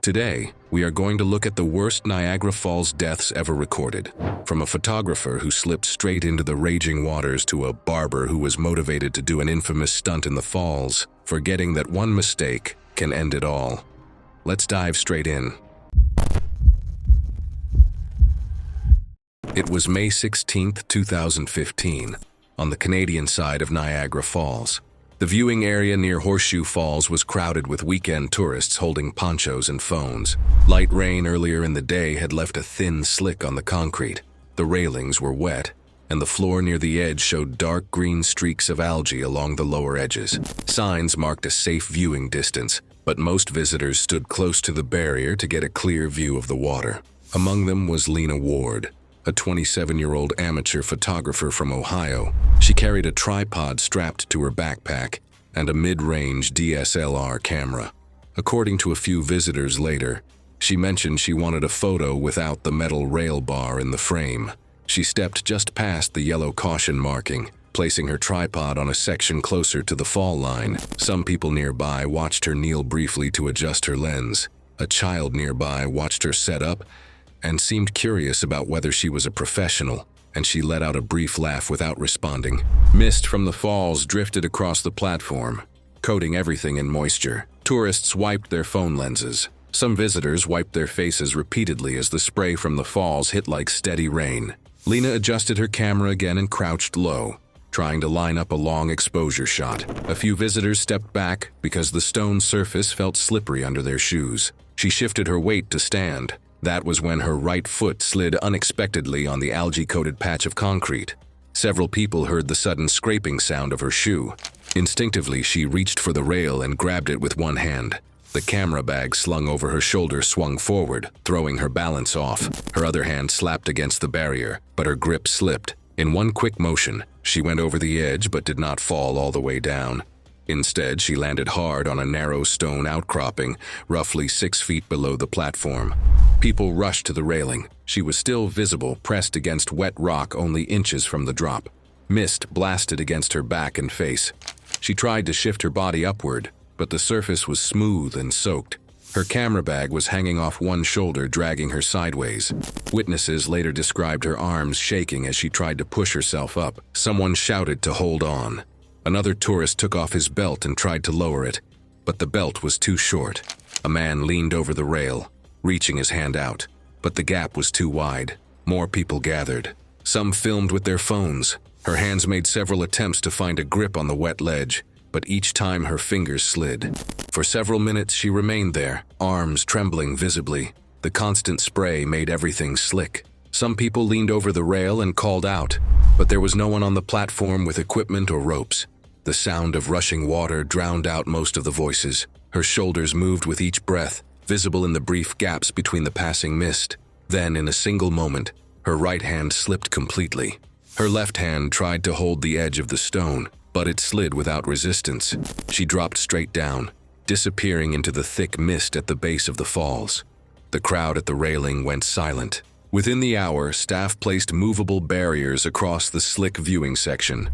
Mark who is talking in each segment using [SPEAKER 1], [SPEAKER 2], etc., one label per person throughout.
[SPEAKER 1] Today, we are going to look at the worst Niagara Falls deaths ever recorded. From a photographer who slipped straight into the raging waters to a barber who was motivated to do an infamous stunt in the falls, forgetting that one mistake can end it all. Let's dive straight in. It was May 16, 2015, on the Canadian side of Niagara Falls. The viewing area near Horseshoe Falls was crowded with weekend tourists holding ponchos and phones. Light rain earlier in the day had left a thin slick on the concrete. The railings were wet, and the floor near the edge showed dark green streaks of algae along the lower edges. Signs marked a safe viewing distance, but most visitors stood close to the barrier to get a clear view of the water. Among them was Lena Ward, a 27-year-old amateur photographer from Ohio. She carried a tripod strapped to her backpack and a mid-range DSLR camera. According to a few visitors later, she mentioned she wanted a photo without the metal rail bar in the frame. She stepped just past the yellow caution marking, placing her tripod on a section closer to the fall line. Some people nearby watched her kneel briefly to adjust her lens. A child nearby watched her set up and seemed curious about whether she was a professional, and she let out a brief laugh without responding. Mist from the falls drifted across the platform, coating everything in moisture. Tourists wiped their phone lenses. Some visitors wiped their faces repeatedly as the spray from the falls hit like steady rain. Lena adjusted her camera again and crouched low, trying to line up a long exposure shot. A few visitors stepped back because the stone surface felt slippery under their shoes. She shifted her weight to stand. That was when her right foot slid unexpectedly on the algae-coated patch of concrete. Several people heard the sudden scraping sound of her shoe. Instinctively, she reached for the rail and grabbed it with one hand. The camera bag slung over her shoulder swung forward, throwing her balance off. Her other hand slapped against the barrier, but her grip slipped. In one quick motion, she went over the edge but did not fall all the way down. Instead, she landed hard on a narrow stone outcropping, roughly 6 feet below the platform. People rushed to the railing. She was still visible, pressed against wet rock only inches from the drop. Mist blasted against her back and face. She tried to shift her body upward, but the surface was smooth and soaked. Her camera bag was hanging off one shoulder, dragging her sideways. Witnesses later described her arms shaking as she tried to push herself up. Someone shouted to hold on. Another tourist took off his belt and tried to lower it, but the belt was too short. A man leaned over the rail, reaching his hand out, but the gap was too wide. More people gathered. Some filmed with their phones. Her hands made several attempts to find a grip on the wet ledge, but each time her fingers slid. For several minutes she remained there, arms trembling visibly. The constant spray made everything slick. Some people leaned over the rail and called out, but there was no one on the platform with equipment or ropes. The sound of rushing water drowned out most of the voices. Her shoulders moved with each breath, visible in the brief gaps between the passing mist. Then, in a single moment, her right hand slipped completely. Her left hand tried to hold the edge of the stone, but it slid without resistance. She dropped straight down, disappearing into the thick mist at the base of the falls. The crowd at the railing went silent. Within the hour, staff placed movable barriers across the slick viewing section.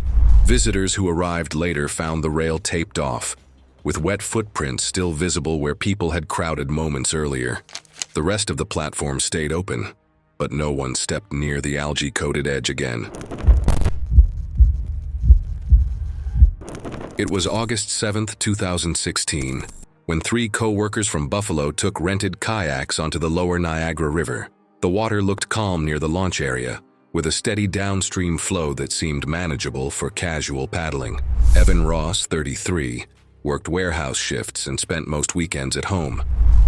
[SPEAKER 1] Visitors who arrived later found the rail taped off, with wet footprints still visible where people had crowded moments earlier. The rest of the platform stayed open, but no one stepped near the algae-coated edge again. It was August 7, 2016, when 3 co-workers from Buffalo took rented kayaks onto the lower Niagara River. The water looked calm near the launch area, with a steady downstream flow that seemed manageable for casual paddling. Evan Ross, 33, worked warehouse shifts and spent most weekends at home,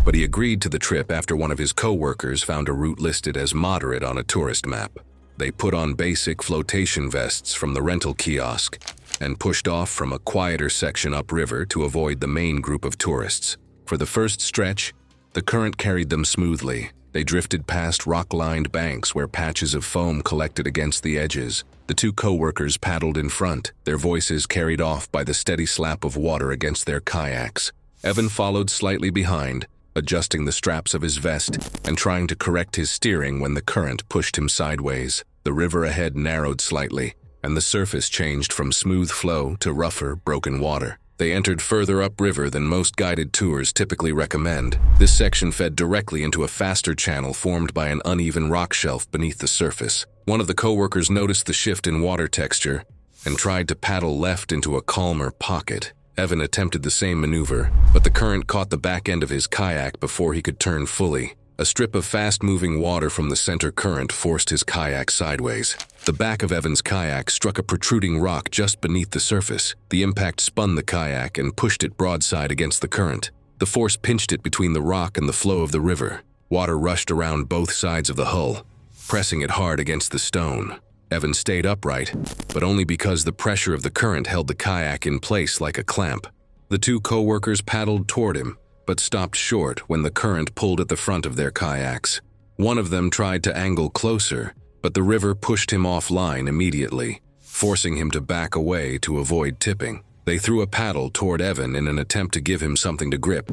[SPEAKER 1] but he agreed to the trip after one of his co-workers found a route listed as moderate on a tourist map. They put on basic flotation vests from the rental kiosk and pushed off from a quieter section upriver to avoid the main group of tourists. For the first stretch, the current carried them smoothly. They drifted past rock-lined banks where patches of foam collected against the edges. The 2 co-workers paddled in front, their voices carried off by the steady slap of water against their kayaks. Evan followed slightly behind, adjusting the straps of his vest and trying to correct his steering when the current pushed him sideways. The river ahead narrowed slightly, and the surface changed from smooth flow to rougher, broken water. They entered further upriver than most guided tours typically recommend. This section fed directly into a faster channel formed by an uneven rock shelf beneath the surface. One of the co-workers noticed the shift in water texture and tried to paddle left into a calmer pocket. Evan attempted the same maneuver, but the current caught the back end of his kayak before he could turn fully. A strip of fast-moving water from the center current forced his kayak sideways. The back of Evan's kayak struck a protruding rock just beneath the surface. The impact spun the kayak and pushed it broadside against the current. The force pinched it between the rock and the flow of the river. Water rushed around both sides of the hull, pressing it hard against the stone. Evan stayed upright, but only because the pressure of the current held the kayak in place like a clamp. The two co-workers paddled toward him, but stopped short when the current pulled at the front of their kayaks. One of them tried to angle closer, but the river pushed him offline immediately, forcing him to back away to avoid tipping. They threw a paddle toward Evan in an attempt to give him something to grip,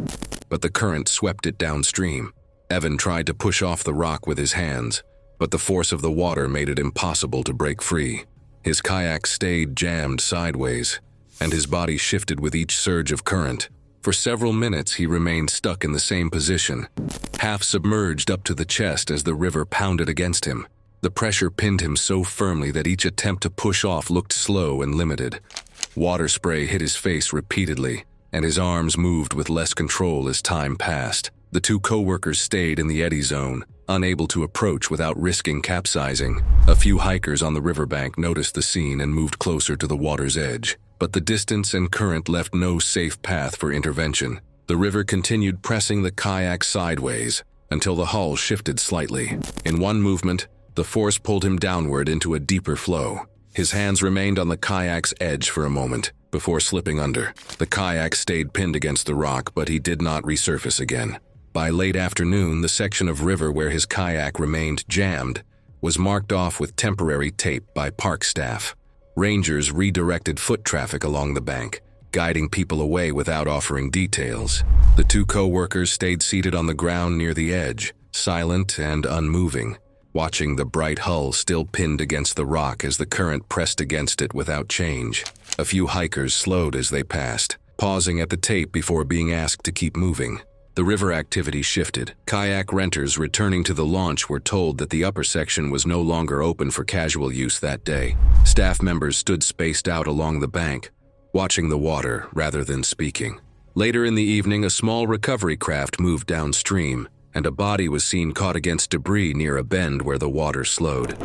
[SPEAKER 1] but the current swept it downstream. Evan tried to push off the rock with his hands, but the force of the water made it impossible to break free. His kayak stayed jammed sideways, and his body shifted with each surge of current. For several minutes, he remained stuck in the same position, half submerged up to the chest as the river pounded against him. The pressure pinned him so firmly that each attempt to push off looked slow and limited. Water spray hit his face repeatedly, and his arms moved with less control as time passed. The two co-workers stayed in the eddy zone, unable to approach without risking capsizing. A few hikers on the riverbank noticed the scene and moved closer to the water's edge. But the distance and current left no safe path for intervention. The river continued pressing the kayak sideways until the hull shifted slightly. In one movement, the force pulled him downward into a deeper flow. His hands remained on the kayak's edge for a moment before slipping under. The kayak stayed pinned against the rock, but he did not resurface again. By late afternoon, the section of river where his kayak remained jammed was marked off with temporary tape by park staff. Rangers redirected foot traffic along the bank, guiding people away without offering details. The two co-workers stayed seated on the ground near the edge, silent and unmoving, watching the bright hull still pinned against the rock as the current pressed against it without change. A few hikers slowed as they passed, pausing at the tape before being asked to keep moving. The river activity shifted. Kayak renters returning to the launch were told that the upper section was no longer open for casual use that day. Staff members stood spaced out along the bank, watching the water rather than speaking. Later in the evening, a small recovery craft moved downstream, and a body was seen caught against debris near a bend where the water slowed.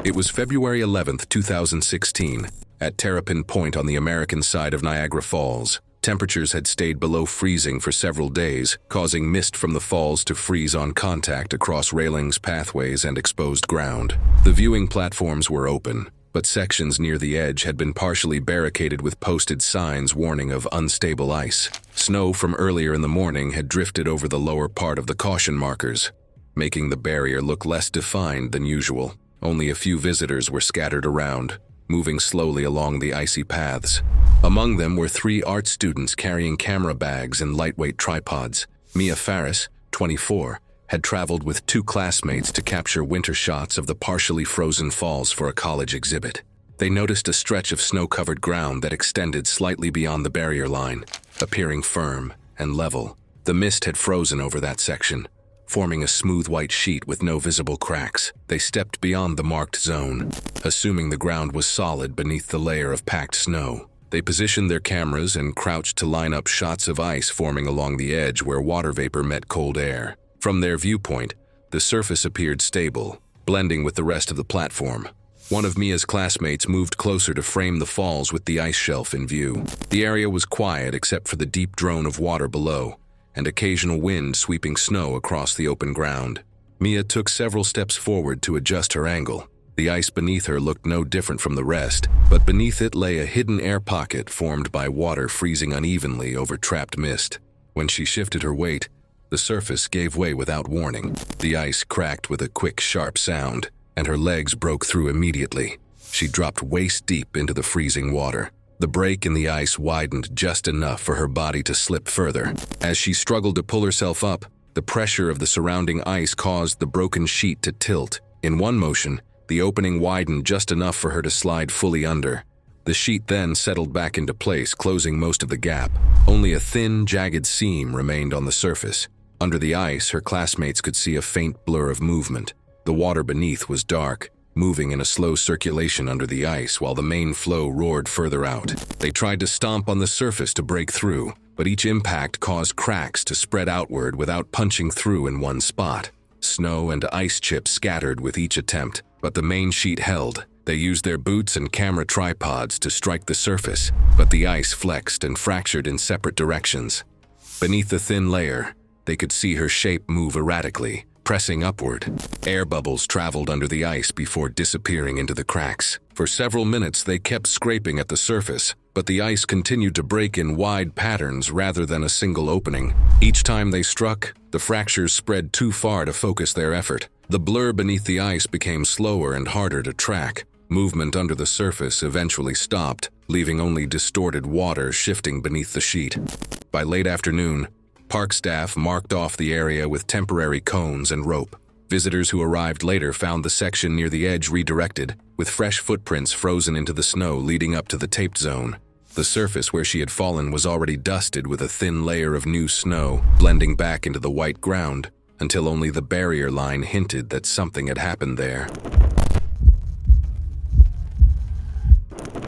[SPEAKER 1] It was February 11th, 2016. At Terrapin Point on the American side of Niagara Falls. Temperatures had stayed below freezing for several days, causing mist from the falls to freeze on contact across railings, pathways, and exposed ground. The viewing platforms were open, but sections near the edge had been partially barricaded with posted signs warning of unstable ice. Snow from earlier in the morning had drifted over the lower part of the caution markers, making the barrier look less defined than usual. Only a few visitors were scattered around, moving slowly along the icy paths. Among them were 3 art students carrying camera bags and lightweight tripods. Mia Faris, 24, had traveled with 2 classmates to capture winter shots of the partially frozen falls for a college exhibit. They noticed a stretch of snow-covered ground that extended slightly beyond the barrier line, appearing firm and level. The mist had frozen over that section, forming a smooth white sheet with no visible cracks. They stepped beyond the marked zone, assuming the ground was solid beneath the layer of packed snow. They positioned their cameras and crouched to line up shots of ice forming along the edge where water vapor met cold air. From their viewpoint, the surface appeared stable, blending with the rest of the platform. One of Mia's classmates moved closer to frame the falls with the ice shelf in view. The area was quiet except for the deep drone of water below, and occasional wind sweeping snow across the open ground. Mia took several steps forward to adjust her angle. The ice beneath her looked no different from the rest, but beneath it lay a hidden air pocket formed by water freezing unevenly over trapped mist. When she shifted her weight, the surface gave way without warning. The ice cracked with a quick, sharp sound, and her legs broke through immediately. She dropped waist-deep into the freezing water. The break in the ice widened just enough for her body to slip further. As she struggled to pull herself up, the pressure of the surrounding ice caused the broken sheet to tilt. In one motion, the opening widened just enough for her to slide fully under. The sheet then settled back into place, closing most of the gap. Only a thin, jagged seam remained on the surface. Under the ice, her classmates could see a faint blur of movement. The water beneath was dark, moving in a slow circulation under the ice while the main flow roared further out. They tried to stomp on the surface to break through, but each impact caused cracks to spread outward without punching through in one spot. Snow and ice chips scattered with each attempt, but the main sheet held. They used their boots and camera tripods to strike the surface, but the ice flexed and fractured in separate directions. Beneath the thin layer, they could see her shape move erratically, pressing upward. Air bubbles traveled under the ice before disappearing into the cracks. For several minutes, they kept scraping at the surface, but the ice continued to break in wide patterns rather than a single opening. Each time they struck, the fractures spread too far to focus their effort. The blur beneath the ice became slower and harder to track. Movement under the surface eventually stopped, leaving only distorted water shifting beneath the sheet. By late afternoon, park staff marked off the area with temporary cones and rope. Visitors who arrived later found the section near the edge redirected, with fresh footprints frozen into the snow leading up to the taped zone. The surface where she had fallen was already dusted with a thin layer of new snow, blending back into the white ground, until only the barrier line hinted that something had happened there.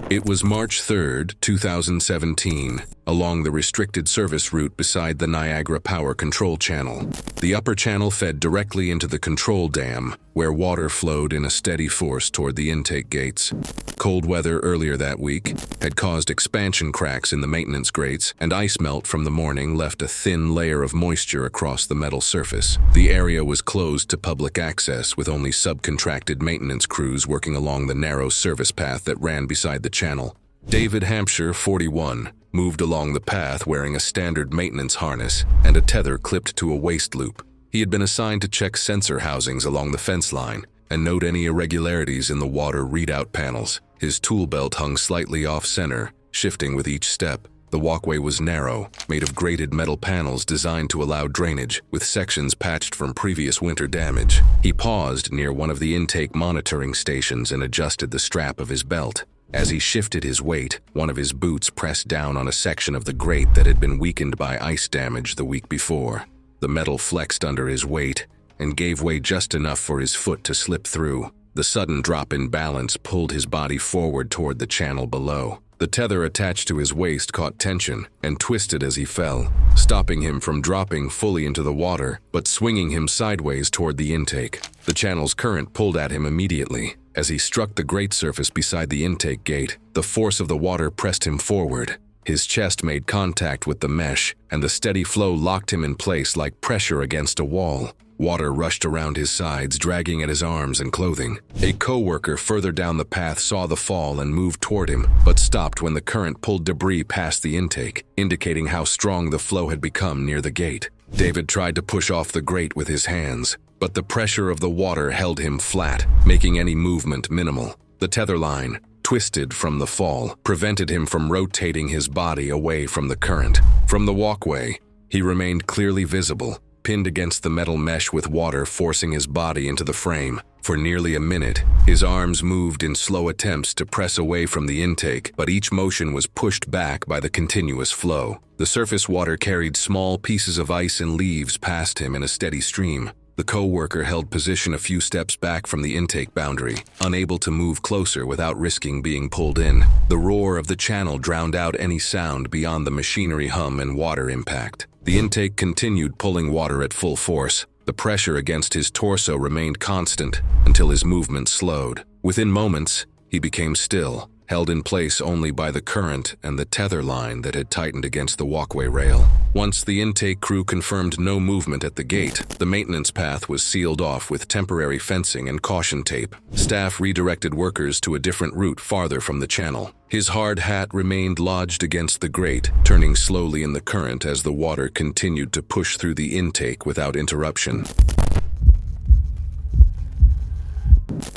[SPEAKER 1] It was March 3rd, 2017, along the restricted service route beside the Niagara Power Control Channel. The upper channel fed directly into the control dam, where water flowed in a steady force toward the intake gates. Cold weather earlier that week had caused expansion cracks in the maintenance grates, and ice melt from the morning left a thin layer of moisture across the metal surface. The area was closed to public access, with only subcontracted maintenance crews working along the narrow service path that ran beside the channel. David Hampshire, 41, moved along the path wearing a standard maintenance harness and a tether clipped to a waist loop. He had been assigned to check sensor housings along the fence line and note any irregularities in the water readout panels. His tool belt hung slightly off-center, shifting with each step. The walkway was narrow, made of grated metal panels designed to allow drainage, with sections patched from previous winter damage. He paused near one of the intake monitoring stations and adjusted the strap of his belt. As he shifted his weight, one of his boots pressed down on a section of the grate that had been weakened by ice damage the week before. The metal flexed under his weight and gave way just enough for his foot to slip through. The sudden drop in balance pulled his body forward toward the channel below. The tether attached to his waist caught tension and twisted as he fell, stopping him from dropping fully into the water, but swinging him sideways toward the intake. The channel's current pulled at him immediately. As he struck the grate surface beside the intake gate, the force of the water pressed him forward. His chest made contact with the mesh, and the steady flow locked him in place like pressure against a wall. Water rushed around his sides, dragging at his arms and clothing. A co-worker further down the path saw the fall and moved toward him, but stopped when the current pulled debris past the intake, indicating how strong the flow had become near the gate. David tried to push off the grate with his hands, but the pressure of the water held him flat, making any movement minimal. The tether line, twisted from the fall, prevented him from rotating his body away from the current. From the walkway, he remained clearly visible, pinned against the metal mesh with water forcing his body into the frame. For nearly a minute, his arms moved in slow attempts to press away from the intake, but each motion was pushed back by the continuous flow. The surface water carried small pieces of ice and leaves past him in a steady stream. The co-worker held position a few steps back from the intake boundary, unable to move closer without risking being pulled in. The roar of the channel drowned out any sound beyond the machinery hum and water impact. The intake continued pulling water at full force. The pressure against his torso remained constant until his movement slowed. Within moments, he became still, held in place only by the current and the tether line that had tightened against the walkway rail. Once the intake crew confirmed no movement at the gate, the maintenance path was sealed off with temporary fencing and caution tape. Staff redirected workers to a different route farther from the channel. His hard hat remained lodged against the grate, turning slowly in the current as the water continued to push through the intake without interruption.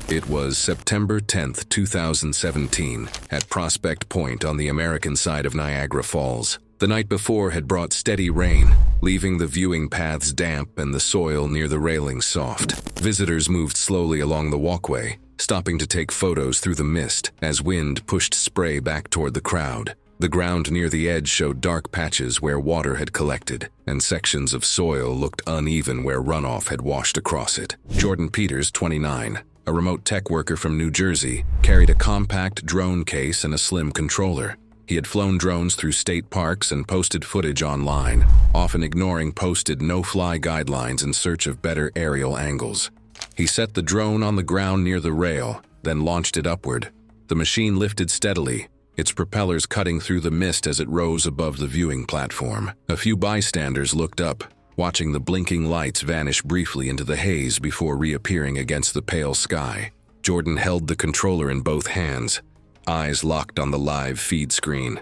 [SPEAKER 1] It was September 10th, 2017, at Prospect Point on the American side of Niagara Falls. The night before had brought steady rain, leaving the viewing paths damp and the soil near the railings soft. Visitors moved slowly along the walkway, stopping to take photos through the mist as wind pushed spray back toward the crowd. The ground near the edge showed dark patches where water had collected, and sections of soil looked uneven where runoff had washed across it. Jordan Peters, 29, a remote tech worker from New Jersey, carried a compact drone case and a slim controller. He had flown drones through state parks and posted footage online, often ignoring posted no-fly guidelines in search of better aerial angles. He set the drone on the ground near the rail, then launched it upward. The machine lifted steadily, its propellers cutting through the mist as it rose above the viewing platform. A few bystanders looked up, watching the blinking lights vanish briefly into the haze before reappearing against the pale sky. Jordan held the controller in both hands, eyes locked on the live feed screen.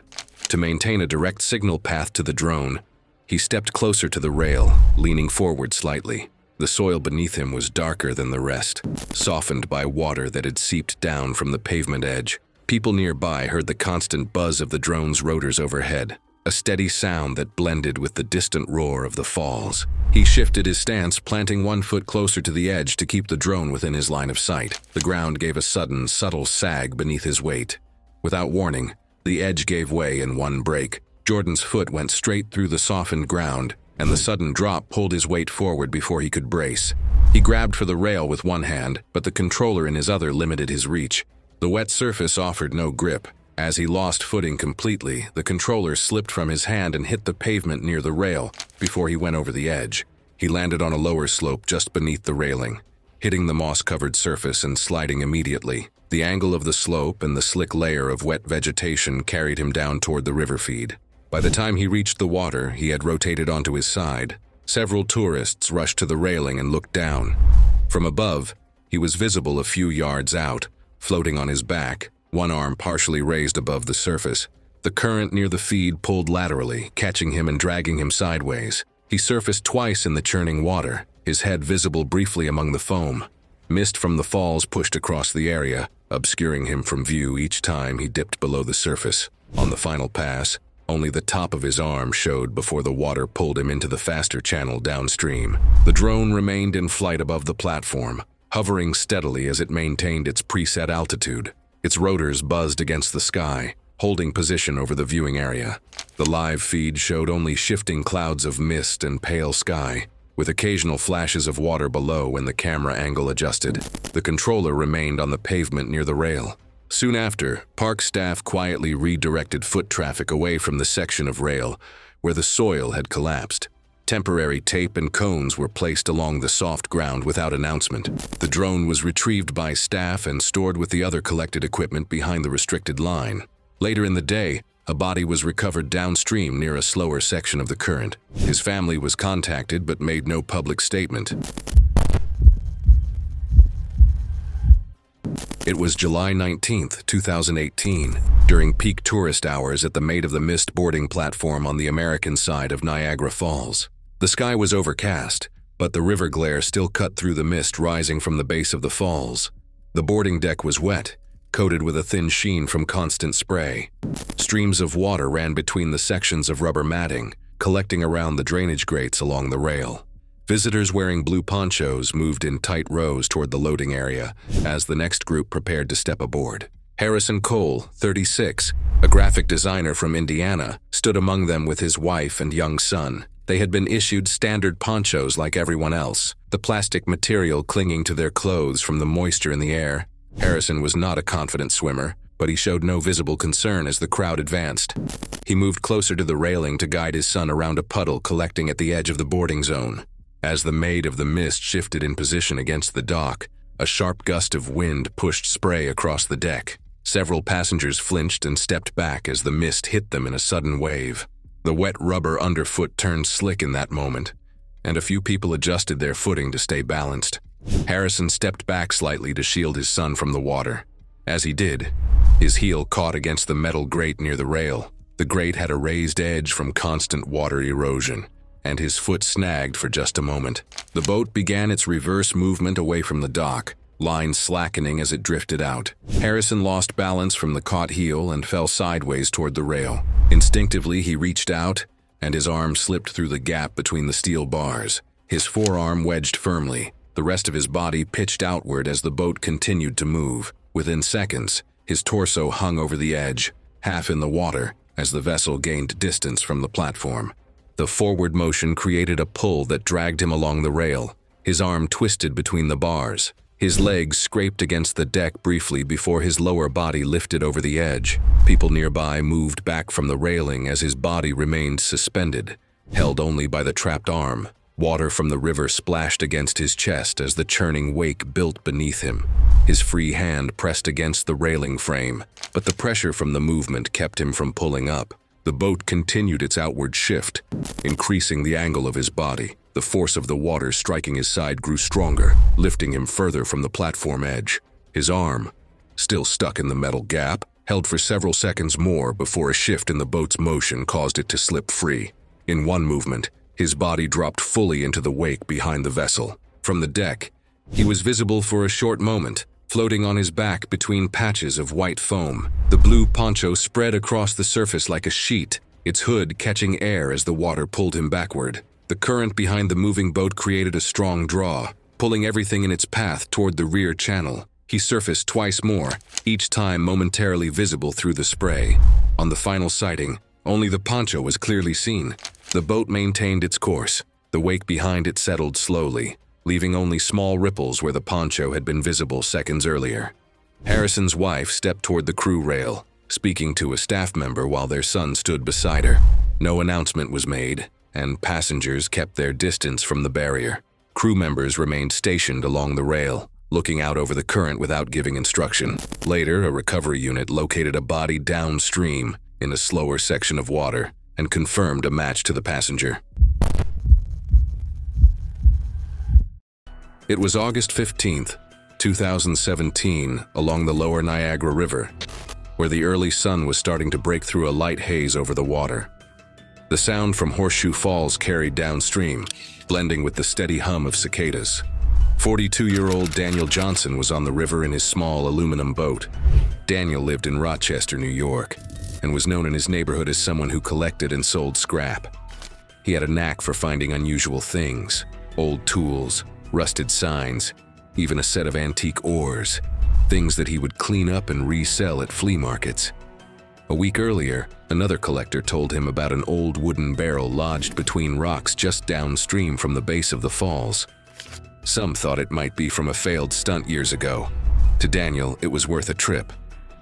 [SPEAKER 1] To maintain a direct signal path to the drone, he stepped closer to the rail, leaning forward slightly. The soil beneath him was darker than the rest, softened by water that had seeped down from the pavement edge. People nearby heard the constant buzz of the drone's rotors overhead, a steady sound that blended with the distant roar of the falls. He shifted his stance, planting one foot closer to the edge to keep the drone within his line of sight. The ground gave a sudden, subtle sag beneath his weight. Without warning, the edge gave way in one break. Jordan's foot went straight through the softened ground, and the sudden drop pulled his weight forward before he could brace. He grabbed for the rail with one hand, but the controller in his other limited his reach. The wet surface offered no grip. As he lost footing completely, the controller slipped from his hand and hit the pavement near the rail before he went over the edge. He landed on a lower slope just beneath the railing, hitting the moss-covered surface and sliding immediately. The angle of the slope and the slick layer of wet vegetation carried him down toward the river feed. By the time he reached the water, he had rotated onto his side. Several tourists rushed to the railing and looked down. From above, he was visible a few yards out, floating on his back, one arm partially raised above the surface. The current near the feed pulled laterally, catching him and dragging him sideways. He surfaced twice in the churning water, his head visible briefly among the foam. Mist from the falls pushed across the area, obscuring him from view each time he dipped below the surface. On the final pass, only the top of his arm showed before the water pulled him into the faster channel downstream. The drone remained in flight above the platform, hovering steadily as it maintained its preset altitude. Its rotors buzzed against the sky, holding position over the viewing area. The live feed showed only shifting clouds of mist and pale sky, with occasional flashes of water below when the camera angle adjusted. The controller remained on the pavement near the rail. Soon after, park staff quietly redirected foot traffic away from the section of rail where the soil had collapsed. Temporary tape and cones were placed along the soft ground without announcement. The drone was retrieved by staff and stored with the other collected equipment behind the restricted line. Later in the day, a body was recovered downstream near a slower section of the current. His family was contacted but made no public statement. It was July 19, 2018, during peak tourist hours at the Maid of the Mist boarding platform on the American side of Niagara Falls. The sky was overcast, but the river glare still cut through the mist rising from the base of the falls. The boarding deck was wet, coated with a thin sheen from constant spray. Streams of water ran between the sections of rubber matting, collecting around the drainage grates along the rail. Visitors wearing blue ponchos moved in tight rows toward the loading area as the next group prepared to step aboard. Harrison Cole, 36, a graphic designer from Indiana, stood among them with his wife and young son. They had been issued standard ponchos like everyone else, the plastic material clinging to their clothes from the moisture in the air. Harrison was not a confident swimmer, but he showed no visible concern as the crowd advanced. He moved closer to the railing to guide his son around a puddle collecting at the edge of the boarding zone. As the Maid of the Mist shifted in position against the dock, a sharp gust of wind pushed spray across the deck. Several passengers flinched and stepped back as the mist hit them in a sudden wave. The wet rubber underfoot turned slick in that moment, and a few people adjusted their footing to stay balanced. Harrison stepped back slightly to shield his son from the water. As he did, his heel caught against the metal grate near the rail. The grate had a raised edge from constant water erosion, and his foot snagged for just a moment. The boat began its reverse movement away from the dock, line slackening as it drifted out. Harrison lost balance from the caught heel and fell sideways toward the rail. Instinctively, he reached out, and his arm slipped through the gap between the steel bars. His forearm wedged firmly. The rest of his body pitched outward as the boat continued to move. Within seconds, his torso hung over the edge, half in the water, as the vessel gained distance from the platform. The forward motion created a pull that dragged him along the rail. His arm twisted between the bars. His legs scraped against the deck briefly before his lower body lifted over the edge. People nearby moved back from the railing as his body remained suspended, held only by the trapped arm. Water from the river splashed against his chest as the churning wake built beneath him. His free hand pressed against the railing frame, but the pressure from the movement kept him from pulling up. The boat continued its outward shift, increasing the angle of his body. The force of the water striking his side grew stronger, lifting him further from the platform edge. His arm, still stuck in the metal gap, held for several seconds more before a shift in the boat's motion caused it to slip free. In one movement, his body dropped fully into the wake behind the vessel. From the deck, he was visible for a short moment, floating on his back between patches of white foam. The blue poncho spread across the surface like a sheet, its hood catching air as the water pulled him backward. The current behind the moving boat created a strong draw, pulling everything in its path toward the rear channel. He surfaced twice more, each time momentarily visible through the spray. On the final sighting, only the poncho was clearly seen. The boat maintained its course. The wake behind it settled slowly, leaving only small ripples where the poncho had been visible seconds earlier. Harrison's wife stepped toward the crew rail, speaking to a staff member while their son stood beside her. No announcement was made, and passengers kept their distance from the barrier. Crew members remained stationed along the rail, looking out over the current without giving instruction. Later, a recovery unit located a body downstream in a slower section of water and confirmed a match to the passenger. It was August 15th, 2017, along the lower Niagara River, where the early sun was starting to break through a light haze over the water. The sound from Horseshoe Falls carried downstream, blending with the steady hum of cicadas. 42-year-old Daniel Johnson was on the river in his small aluminum boat. Daniel lived in Rochester, New York, and was known in his neighborhood as someone who collected and sold scrap. He had a knack for finding unusual things: old tools, rusted signs, even a set of antique oars, things that he would clean up and resell at flea markets. A week earlier, another collector told him about an old wooden barrel lodged between rocks just downstream from the base of the falls. Some thought it might be from a failed stunt years ago. To Daniel, it was worth a trip.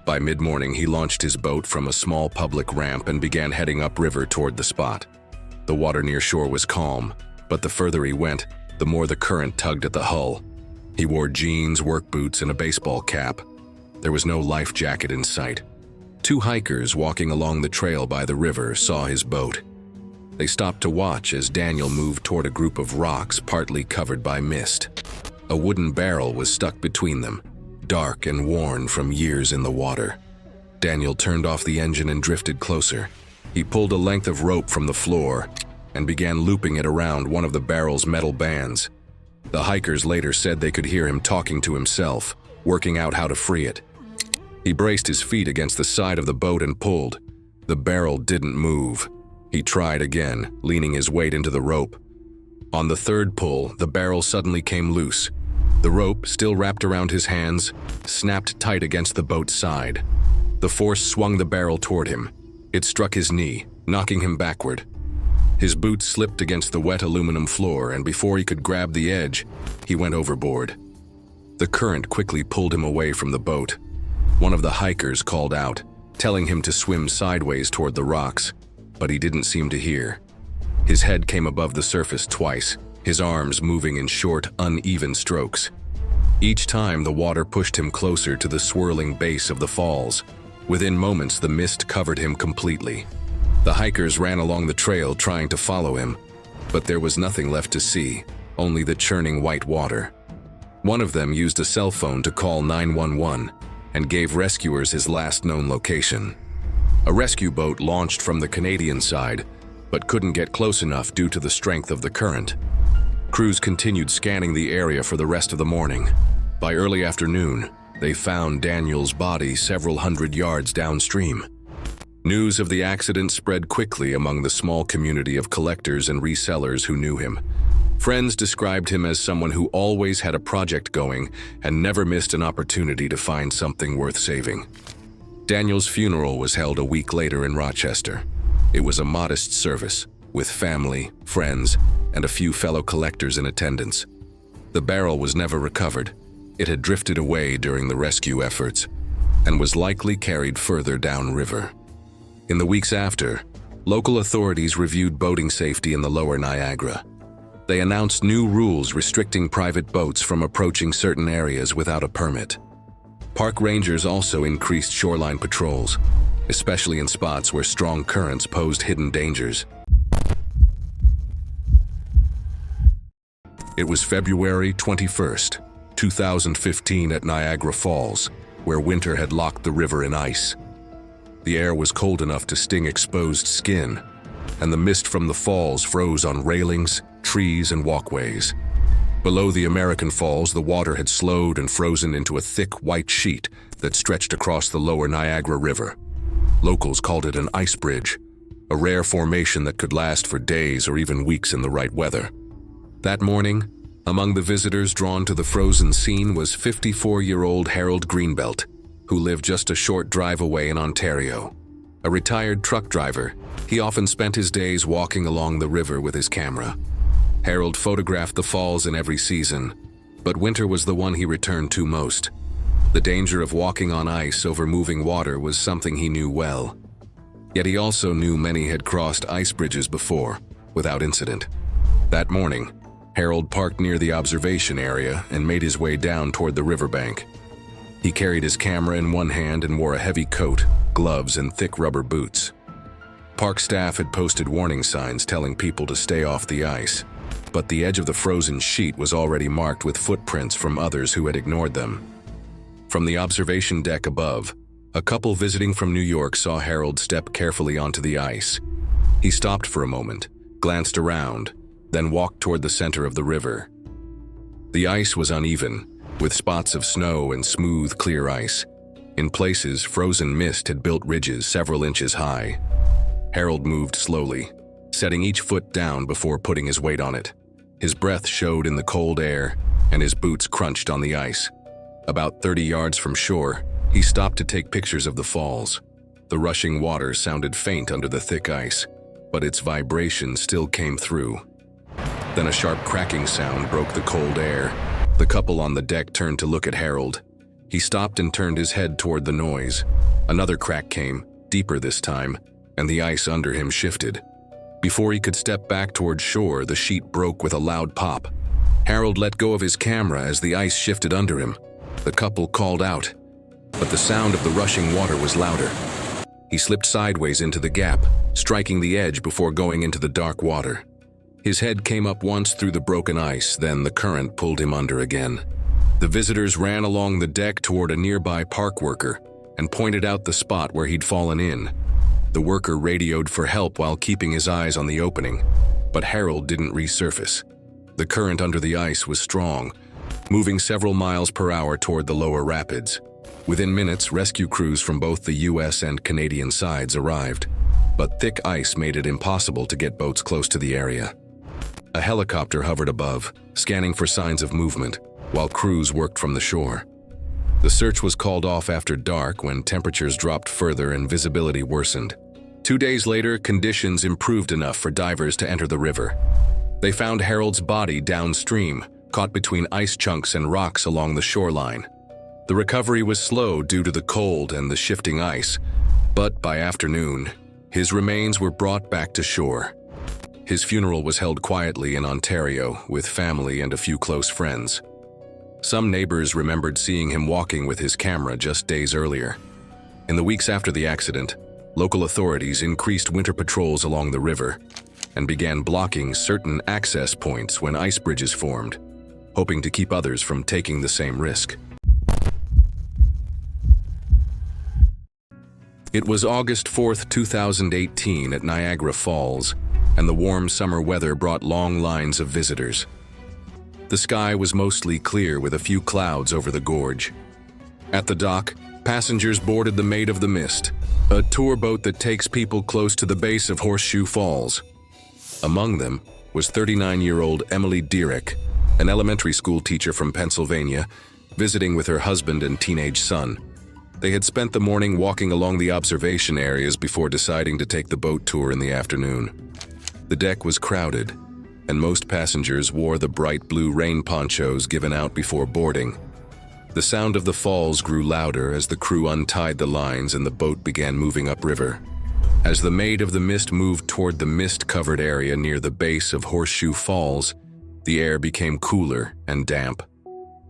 [SPEAKER 1] By mid-morning, he launched his boat from a small public ramp and began heading upriver toward the spot. The water near shore was calm, but the further he went, the more the current tugged at the hull. He wore jeans, work boots, and a baseball cap. There was no life jacket in sight. Two hikers walking along the trail by the river saw his boat. They stopped to watch as Daniel moved toward a group of rocks partly covered by mist. A wooden barrel was stuck between them, dark and worn from years in the water. Daniel turned off the engine and drifted closer. He pulled a length of rope from the floor and began looping it around one of the barrel's metal bands. The hikers later said they could hear him talking to himself, working out how to free it. He braced his feet against the side of the boat and pulled. The barrel didn't move. He tried again, leaning his weight into the rope. On the third pull, the barrel suddenly came loose. The rope, still wrapped around his hands, snapped tight against the boat's side. The force swung the barrel toward him. It struck his knee, knocking him backward. His boots slipped against the wet aluminum floor, and before he could grab the edge, he went overboard. The current quickly pulled him away from the boat. One of the hikers called out, telling him to swim sideways toward the rocks, but he didn't seem to hear. His head came above the surface twice, his arms moving in short, uneven strokes. Each time, the water pushed him closer to the swirling base of the falls. Within moments, the mist covered him completely. The hikers ran along the trail trying to follow him, but there was nothing left to see, only the churning white water. One of them used a cell phone to call 911 and gave rescuers his last known location. A rescue boat launched from the Canadian side, but couldn't get close enough due to the strength of the current. Crews continued scanning the area for the rest of the morning. By early afternoon, they found Daniel's body several hundred yards downstream. News of the accident spread quickly among the small community of collectors and resellers who knew him. Friends described him as someone who always had a project going and never missed an opportunity to find something worth saving. Daniel's funeral was held a week later in Rochester. It was a modest service, with family, friends, and a few fellow collectors in attendance. The barrel was never recovered. It had drifted away during the rescue efforts and was likely carried further downriver. In the weeks after, local authorities reviewed boating safety in the lower Niagara. They announced new rules restricting private boats from approaching certain areas without a permit. Park rangers also increased shoreline patrols, especially in spots where strong currents posed hidden dangers. It was February 21st, 2015 at Niagara Falls, where winter had locked the river in ice. The air was cold enough to sting exposed skin, and the mist from the falls froze on railings, trees, and walkways. Below the American Falls, the water had slowed and frozen into a thick white sheet that stretched across the lower Niagara River. Locals called it an ice bridge, a rare formation that could last for days or even weeks in the right weather. That morning, among the visitors drawn to the frozen scene was 54-year-old Harold Greenbelt, who lived just a short drive away in Ontario. A retired truck driver, he often spent his days walking along the river with his camera. Harold photographed the falls in every season, but winter was the one he returned to most. The danger of walking on ice over moving water was something he knew well. Yet he also knew many had crossed ice bridges before, without incident. That morning, Harold parked near the observation area and made his way down toward the riverbank. He carried his camera in one hand and wore a heavy coat, gloves, and thick rubber boots. Park staff had posted warning signs telling people to stay off the ice, but the edge of the frozen sheet was already marked with footprints from others who had ignored them. From the observation deck above, a couple visiting from New York saw Harold step carefully onto the ice. He stopped for a moment, glanced around, then walked toward the center of the river. The ice was uneven, with spots of snow and smooth, clear ice. In places, frozen mist had built ridges several inches high. Harold moved slowly, setting each foot down before putting his weight on it. His breath showed in the cold air, and his boots crunched on the ice. About 30 yards from shore, he stopped to take pictures of the falls. The rushing water sounded faint under the thick ice, but its vibration still came through. Then a sharp cracking sound broke the cold air. The couple on the deck turned to look at Harold. He stopped and turned his head toward the noise. Another crack came, deeper this time, and the ice under him shifted. Before he could step back toward shore, the sheet broke with a loud pop. Harold let go of his camera as the ice shifted under him. The couple called out, but the sound of the rushing water was louder. He slipped sideways into the gap, striking the edge before going into the dark water. His head came up once through the broken ice, then the current pulled him under again. The visitors ran along the deck toward a nearby park worker and pointed out the spot where he'd fallen in. The worker radioed for help while keeping his eyes on the opening, but Harold didn't resurface. The current under the ice was strong, moving several miles per hour toward the lower rapids. Within minutes, rescue crews from both the US and Canadian sides arrived, but thick ice made it impossible to get boats close to the area. A helicopter hovered above, scanning for signs of movement, while crews worked from the shore. The search was called off after dark when temperatures dropped further and visibility worsened. 2 days later, conditions improved enough for divers to enter the river. They found Harold's body downstream, caught between ice chunks and rocks along the shoreline. The recovery was slow due to the cold and the shifting ice, but by afternoon, his remains were brought back to shore. His funeral was held quietly in Ontario with family and a few close friends. Some neighbors remembered seeing him walking with his camera just days earlier. In the weeks after the accident, local authorities increased winter patrols along the river and began blocking certain access points when ice bridges formed, hoping to keep others from taking the same risk. It was August 4th, 2018 at Niagara Falls, and the warm summer weather brought long lines of visitors. The sky was mostly clear with a few clouds over the gorge. At the dock, passengers boarded the Maid of the Mist, a tour boat that takes people close to the base of Horseshoe Falls. Among them was 39-year-old Emily Dierek, an elementary school teacher from Pennsylvania, visiting with her husband and teenage son. They had spent the morning walking along the observation areas before deciding to take the boat tour in the afternoon. The deck was crowded, and most passengers wore the bright blue rain ponchos given out before boarding. The sound of the falls grew louder as the crew untied the lines and the boat began moving upriver. As the Maid of the Mist moved toward the mist-covered area near the base of Horseshoe Falls, the air became cooler and damp.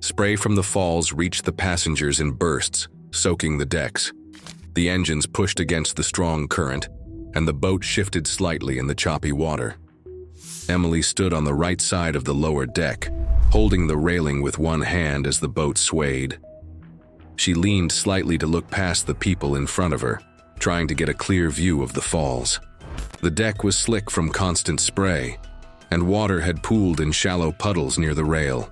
[SPEAKER 1] Spray from the falls reached the passengers in bursts, soaking the decks. The engines pushed against the strong current, and the boat shifted slightly in the choppy water. Emily stood on the right side of the lower deck, holding the railing with one hand as the boat swayed. She leaned slightly to look past the people in front of her, trying to get a clear view of the falls. The deck was slick from constant spray, and water had pooled in shallow puddles near the rail.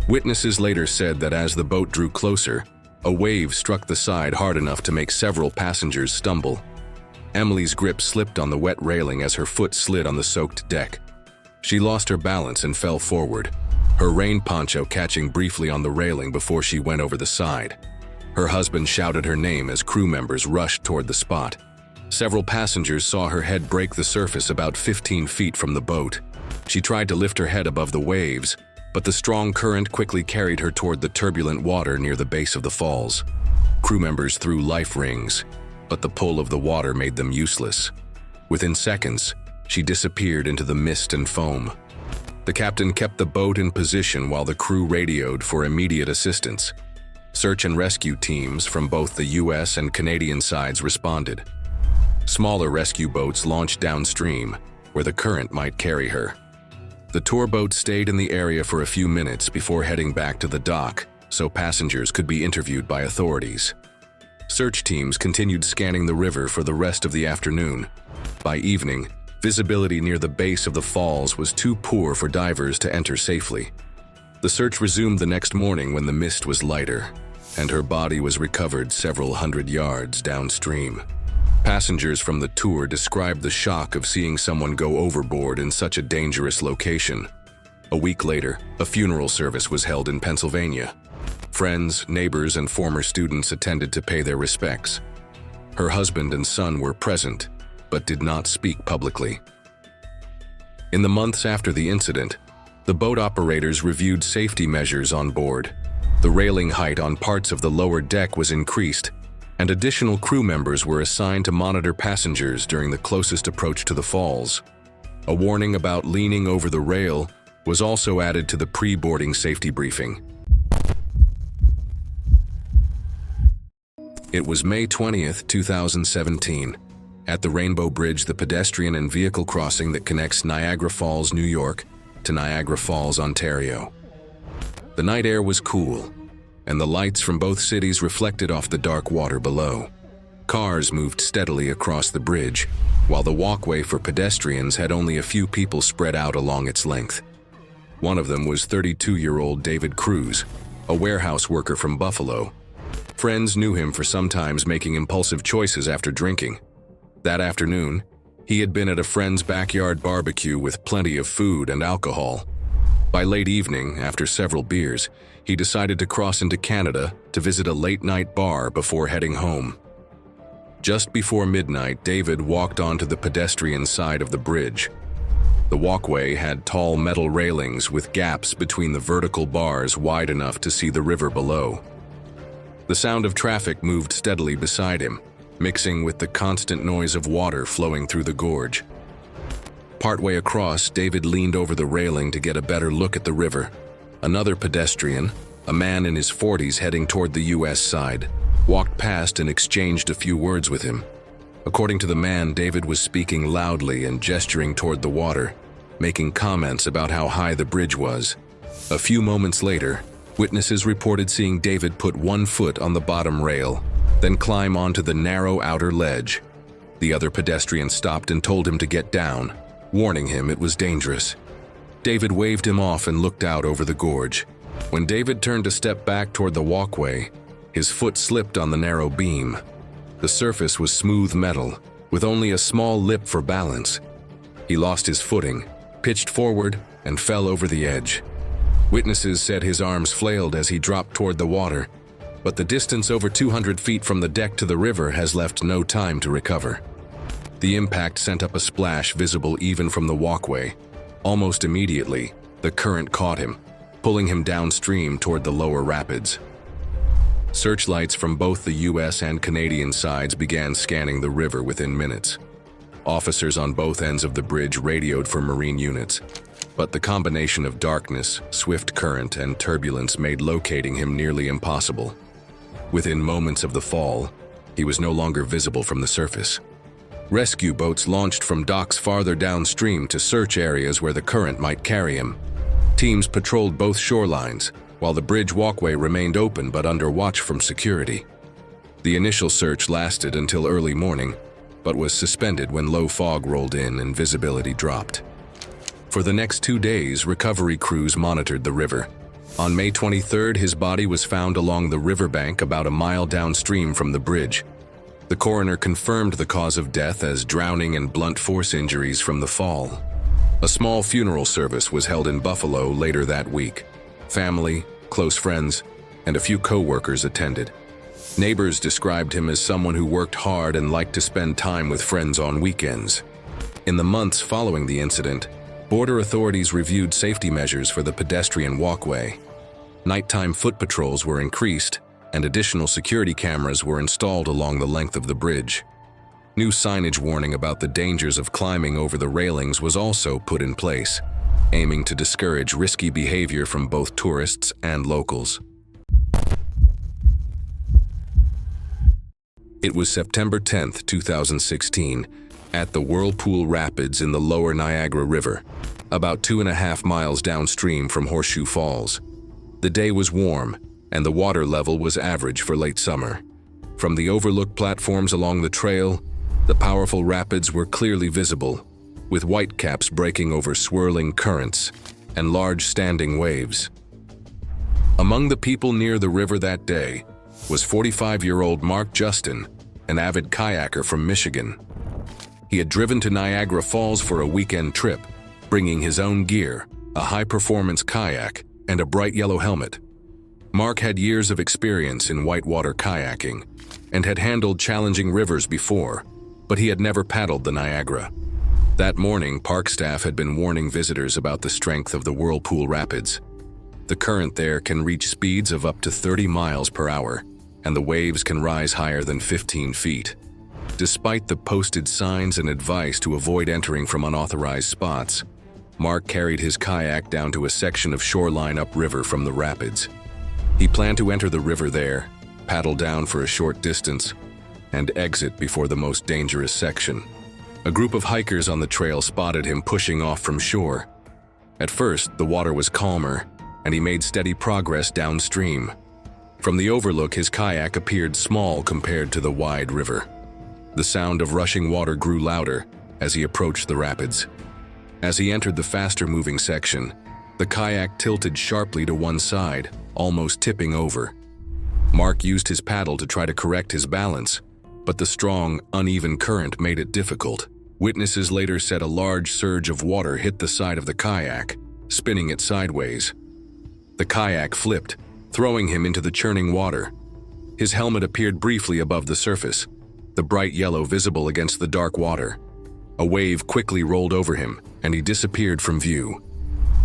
[SPEAKER 1] Witnesses later said that as the boat drew closer, a wave struck the side hard enough to make several passengers stumble. Emily's grip slipped on the wet railing as her foot slid on the soaked deck. She lost her balance and fell forward, her rain poncho catching briefly on the railing before she went over the side. Her husband shouted her name as crew members rushed toward the spot. Several passengers saw her head break the surface about 15 feet from the boat. She tried to lift her head above the waves, but the strong current quickly carried her toward the turbulent water near the base of the falls. Crew members threw life rings, but the pull of the water made them useless. Within seconds, she disappeared into the mist and foam. The captain kept the boat in position while the crew radioed for immediate assistance. Search and rescue teams from both the U.S. and Canadian sides responded. Smaller rescue boats launched downstream, where the current might carry her. The tour boat stayed in the area for a few minutes before heading back to the dock, so passengers could be interviewed by authorities. Search teams continued scanning the river for the rest of the afternoon. By evening, visibility near the base of the falls was too poor for divers to enter safely. The search resumed the next morning when the mist was lighter, and her body was recovered several hundred yards downstream. Passengers from the tour described the shock of seeing someone go overboard in such a dangerous location. A week later, a funeral service was held in Pennsylvania. Friends, neighbors, and former students attended to pay their respects. Her husband and son were present, but did not speak publicly. In the months after the incident, the boat operators reviewed safety measures on board. The railing height on parts of the lower deck was increased, and additional crew members were assigned to monitor passengers during the closest approach to the falls. A warning about leaning over the rail was also added to the pre-boarding safety briefing. It was May 20th, 2017. At the Rainbow Bridge, the pedestrian and vehicle crossing that connects Niagara Falls, New York, to Niagara Falls, Ontario. The night air was cool, and the lights from both cities reflected off the dark water below. Cars moved steadily across the bridge, while the walkway for pedestrians had only a few people spread out along its length. One of them was 32-year-old David Cruz, a warehouse worker from Buffalo. Friends knew him for sometimes making impulsive choices after drinking. That afternoon, he had been at a friend's backyard barbecue with plenty of food and alcohol. By late evening, after several beers, he decided to cross into Canada to visit a late-night bar before heading home. Just before midnight, David walked onto the pedestrian side of the bridge. The walkway had tall metal railings with gaps between the vertical bars wide enough to see the river below. The sound of traffic moved steadily beside him, mixing with the constant noise of water flowing through the gorge. Partway across, David leaned over the railing to get a better look at the river. Another pedestrian, a man in his 40s heading toward the U.S. side, walked past and exchanged a few words with him. According to the man, David was speaking loudly and gesturing toward the water, making comments about how high the bridge was. A few moments later, witnesses reported seeing David put one foot on the bottom rail, then climb onto the narrow outer ledge. The other pedestrian stopped and told him to get down, warning him it was dangerous. David waved him off and looked out over the gorge. When David turned to step back toward the walkway, his foot slipped on the narrow beam. The surface was smooth metal, with only a small lip for balance. He lost his footing, pitched forward, and fell over the edge. Witnesses said his arms flailed as he dropped toward the water, but the distance over 200 feet from the deck to the river has left no time to recover. The impact sent up a splash visible even from the walkway. Almost immediately, the current caught him, pulling him downstream toward the lower rapids. Searchlights from both the US and Canadian sides began scanning the river within minutes. Officers on both ends of the bridge radioed for marine units, but the combination of darkness, swift current, and turbulence made locating him nearly impossible. Within moments of the fall, he was no longer visible from the surface. Rescue boats launched from docks farther downstream to search areas where the current might carry him. Teams patrolled both shorelines, while the bridge walkway remained open but under watch from security. The initial search lasted until early morning, but was suspended when low fog rolled in and visibility dropped. For the next 2 days, recovery crews monitored the river. On May 23rd, his body was found along the riverbank about a mile downstream from the bridge. The coroner confirmed the cause of death as drowning and blunt force injuries from the fall. A small funeral service was held in Buffalo later that week. Family, close friends, and a few co-workers attended. Neighbors described him as someone who worked hard and liked to spend time with friends on weekends. In the months following the incident, border authorities reviewed safety measures for the pedestrian walkway. Nighttime foot patrols were increased, and additional security cameras were installed along the length of the bridge. New signage warning about the dangers of climbing over the railings was also put in place, aiming to discourage risky behavior from both tourists and locals. It was September 10, 2016, at the Whirlpool Rapids in the lower Niagara River, about 2.5 miles downstream from Horseshoe Falls. The day was warm, and the water level was average for late summer. From the overlook platforms along the trail, the powerful rapids were clearly visible, with whitecaps breaking over swirling currents and large standing waves. Among the people near the river that day was 45-year-old Mark Justin, an avid kayaker from Michigan. He had driven to Niagara Falls for a weekend trip, bringing his own gear, a high-performance kayak, and a bright yellow helmet. Mark had years of experience in whitewater kayaking and had handled challenging rivers before, but he had never paddled the Niagara. That morning, park staff had been warning visitors about the strength of the Whirlpool Rapids. The current there can reach speeds of up to 30 miles per hour, and the waves can rise higher than 15 feet. Despite the posted signs and advice to avoid entering from unauthorized spots, Mark carried his kayak down to a section of shoreline upriver from the rapids. He planned to enter the river there, paddle down for a short distance, and exit before the most dangerous section. A group of hikers on the trail spotted him pushing off from shore. At first, the water was calmer, and he made steady progress downstream. From the overlook, his kayak appeared small compared to the wide river. The sound of rushing water grew louder as he approached the rapids. As he entered the faster-moving section, the kayak tilted sharply to one side, almost tipping over. Mark used his paddle to try to correct his balance, but the strong, uneven current made it difficult. Witnesses later said a large surge of water hit the side of the kayak, spinning it sideways. The kayak flipped, throwing him into the churning water. His helmet appeared briefly above the surface, the bright yellow visible against the dark water. A wave quickly rolled over him, and he disappeared from view.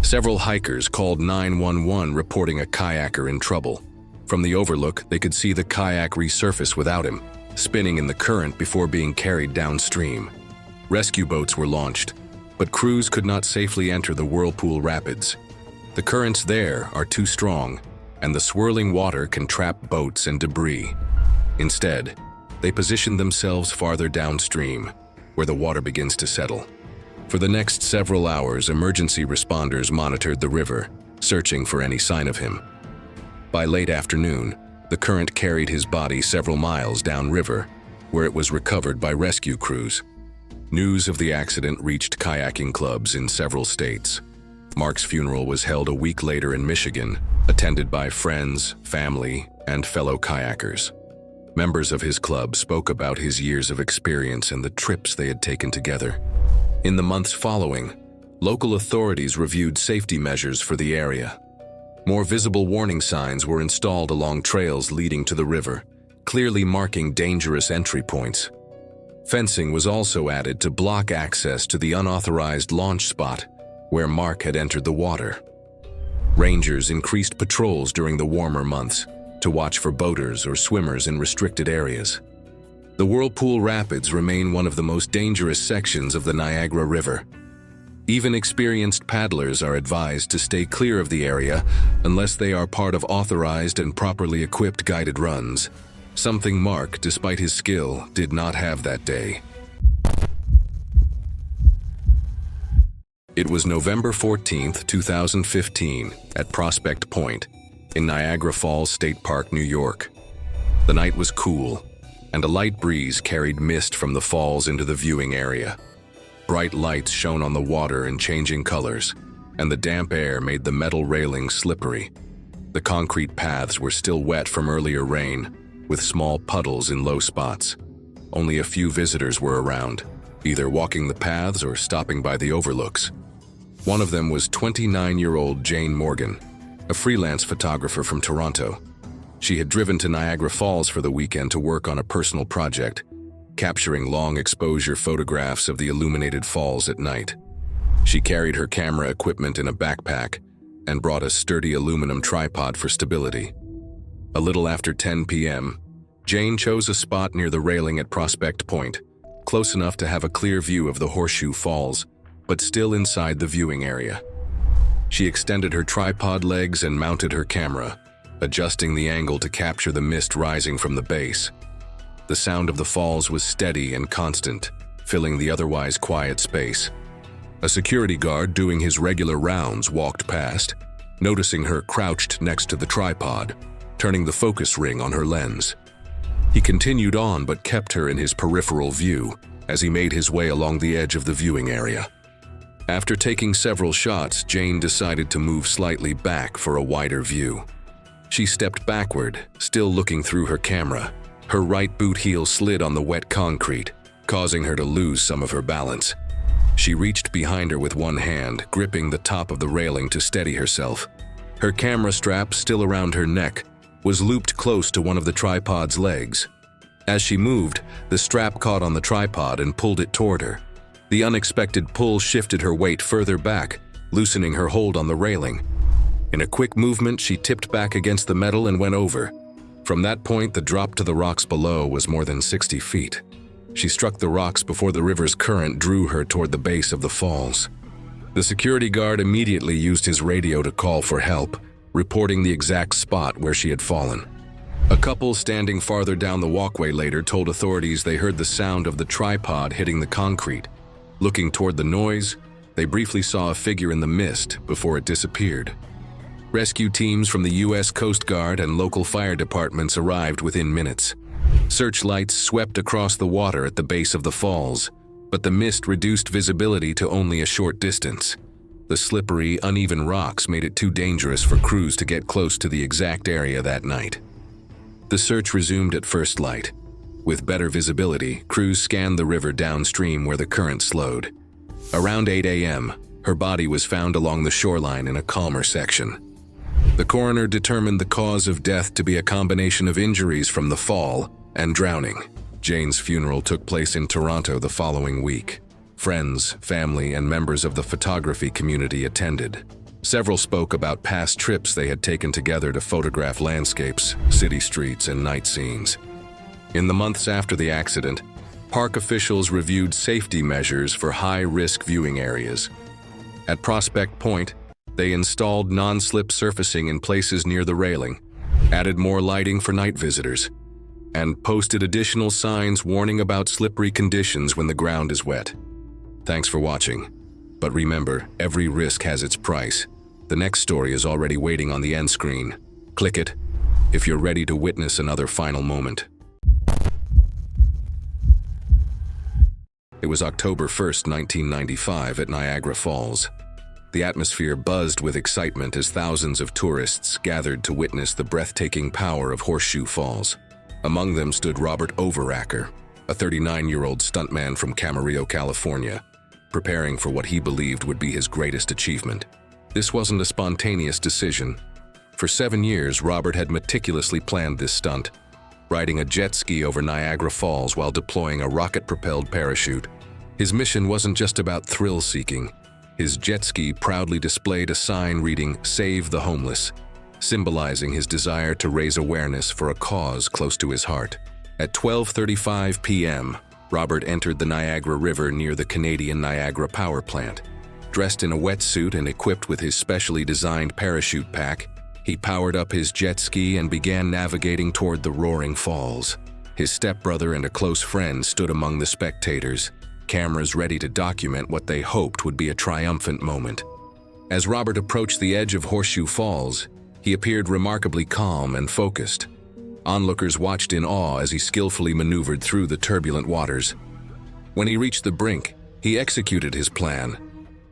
[SPEAKER 1] Several hikers called 911 reporting a kayaker in trouble. From the overlook, they could see the kayak resurface without him, spinning in the current before being carried downstream. Rescue boats were launched, but crews could not safely enter the Whirlpool Rapids. The currents there are too strong, and the swirling water can trap boats and debris. Instead, they positioned themselves farther downstream, where the water begins to settle. For the next several hours, emergency responders monitored the river, searching for any sign of him. By late afternoon, the current carried his body several miles downriver, where it was recovered by rescue crews. News of the accident reached kayaking clubs in several states. Mark's funeral was held a week later in Michigan, attended by friends, family, and fellow kayakers. Members of his club spoke about his years of experience and the trips they had taken together. In the months following, local authorities reviewed safety measures for the area. More visible warning signs were installed along trails leading to the river, clearly marking dangerous entry points. Fencing was also added to block access to the unauthorized launch spot where Mark had entered the water. Rangers increased patrols during the warmer months to watch for boaters or swimmers in restricted areas. The Whirlpool Rapids remain one of the most dangerous sections of the Niagara River. Even experienced paddlers are advised to stay clear of the area unless they are part of authorized and properly equipped guided runs, something Mark, despite his skill, did not have that day. It was November 14, 2015, at Prospect Point, in Niagara Falls State Park, New York. The night was cool, and a light breeze carried mist from the falls into the viewing area. Bright lights shone on the water in changing colors, and the damp air made the metal railings slippery. The concrete paths were still wet from earlier rain, with small puddles in low spots. Only a few visitors were around, either walking the paths or stopping by the overlooks. One of them was 29-year-old Jane Morgan, a freelance photographer from Toronto. She had driven to Niagara Falls for the weekend to work on a personal project, capturing long-exposure photographs of the illuminated falls at night. She carried her camera equipment in a backpack and brought a sturdy aluminum tripod for stability. A little after 10 p.m., Jane chose a spot near the railing at Prospect Point, close enough to have a clear view of the Horseshoe Falls, but still inside the viewing area. She extended her tripod legs and mounted her camera, adjusting the angle to capture the mist rising from the base. The sound of the falls was steady and constant, filling the otherwise quiet space. A security guard doing his regular rounds walked past, noticing her crouched next to the tripod, turning the focus ring on her lens. He continued on but kept her in his peripheral view as he made his way along the edge of the viewing area. After taking several shots, Jane decided to move slightly back for a wider view. She stepped backward, still looking through her camera. Her right boot heel slid on the wet concrete, causing her to lose some of her balance. She reached behind her with one hand, gripping the top of the railing to steady herself. Her camera strap, still around her neck, was looped close to one of the tripod's legs. As she moved, the strap caught on the tripod and pulled it toward her. The unexpected pull shifted her weight further back, loosening her hold on the railing. In a quick movement, she tipped back against the metal and went over. From that point, the drop to the rocks below was more than 60 feet. She struck the rocks before the river's current drew her toward the base of the falls. The security guard immediately used his radio to call for help, reporting the exact spot where she had fallen. A couple standing farther down the walkway later told authorities they heard the sound of the tripod hitting the concrete. Looking toward the noise, they briefly saw a figure in the mist before it disappeared. Rescue teams from the U.S. Coast Guard and local fire departments arrived within minutes. Searchlights swept across the water at the base of the falls, but the mist reduced visibility to only a short distance. The slippery, uneven rocks made it too dangerous for crews to get close to the exact area that night. The search resumed at first light. With better visibility, crews scanned the river downstream where the current slowed. Around 8 a.m., her body was found along the shoreline in a calmer section. The coroner determined the cause of death to be a combination of injuries from the fall and drowning. Jane's funeral took place in Toronto the following week. Friends, family, and members of the photography community attended. Several spoke about past trips they had taken together to photograph landscapes, city streets, and night scenes. In the months after the accident, park officials reviewed safety measures for high-risk viewing areas. At Prospect Point, they installed non-slip surfacing in places near the railing, added more lighting for night visitors, and posted additional signs warning about slippery conditions when the ground is wet. Thanks for watching. But remember, every risk has its price. The next story is already waiting on the end screen. Click it if you're ready to witness another final moment. It was October 1st, 1995 at Niagara Falls. The atmosphere buzzed with excitement as thousands of tourists gathered to witness the breathtaking power of Horseshoe Falls. Among them stood Robert Overacker, a 39-year-old stuntman from Camarillo, California, preparing for what he believed would be his greatest achievement. This wasn't a spontaneous decision. For 7 years, Robert had meticulously planned this stunt, riding a jet ski over Niagara Falls while deploying a rocket-propelled parachute. His mission wasn't just about thrill-seeking. His jet ski proudly displayed a sign reading, "Save the Homeless," symbolizing his desire to raise awareness for a cause close to his heart. At 12:35 p.m., Robert entered the Niagara River near the Canadian Niagara power plant. Dressed in a wetsuit and equipped with his specially designed parachute pack, he powered up his jet ski and began navigating toward the roaring falls. His stepbrother and a close friend stood among the spectators, cameras ready to document what they hoped would be a triumphant moment. As Robert approached the edge of Horseshoe Falls, he appeared remarkably calm and focused. Onlookers watched in awe as he skillfully maneuvered through the turbulent waters. When he reached the brink, he executed his plan,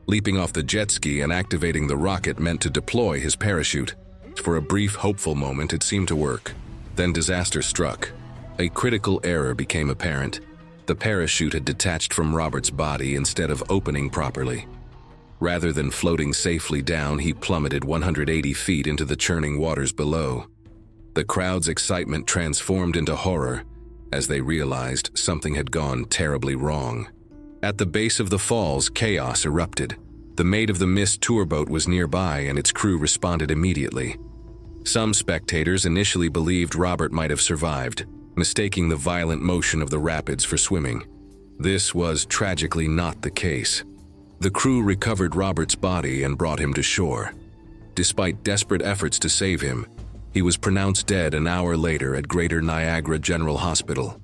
[SPEAKER 1] leaping off the jet ski and activating the rocket meant to deploy his parachute. For a brief, hopeful moment, it seemed to work. Then disaster struck. A critical error became apparent. The parachute had detached from Robert's body instead of opening properly. Rather than floating safely down, he plummeted 180 feet into the churning waters below. The crowd's excitement transformed into horror as they realized something had gone terribly wrong. At the base of the falls, chaos erupted. The Maid of the Mist tour boat was nearby and its crew responded immediately. Some spectators initially believed Robert might have survived, mistaking the violent motion of the rapids for swimming. This was tragically not the case. The crew recovered Robert's body and brought him to shore. Despite desperate efforts to save him, he was pronounced dead an hour later at Greater Niagara General Hospital.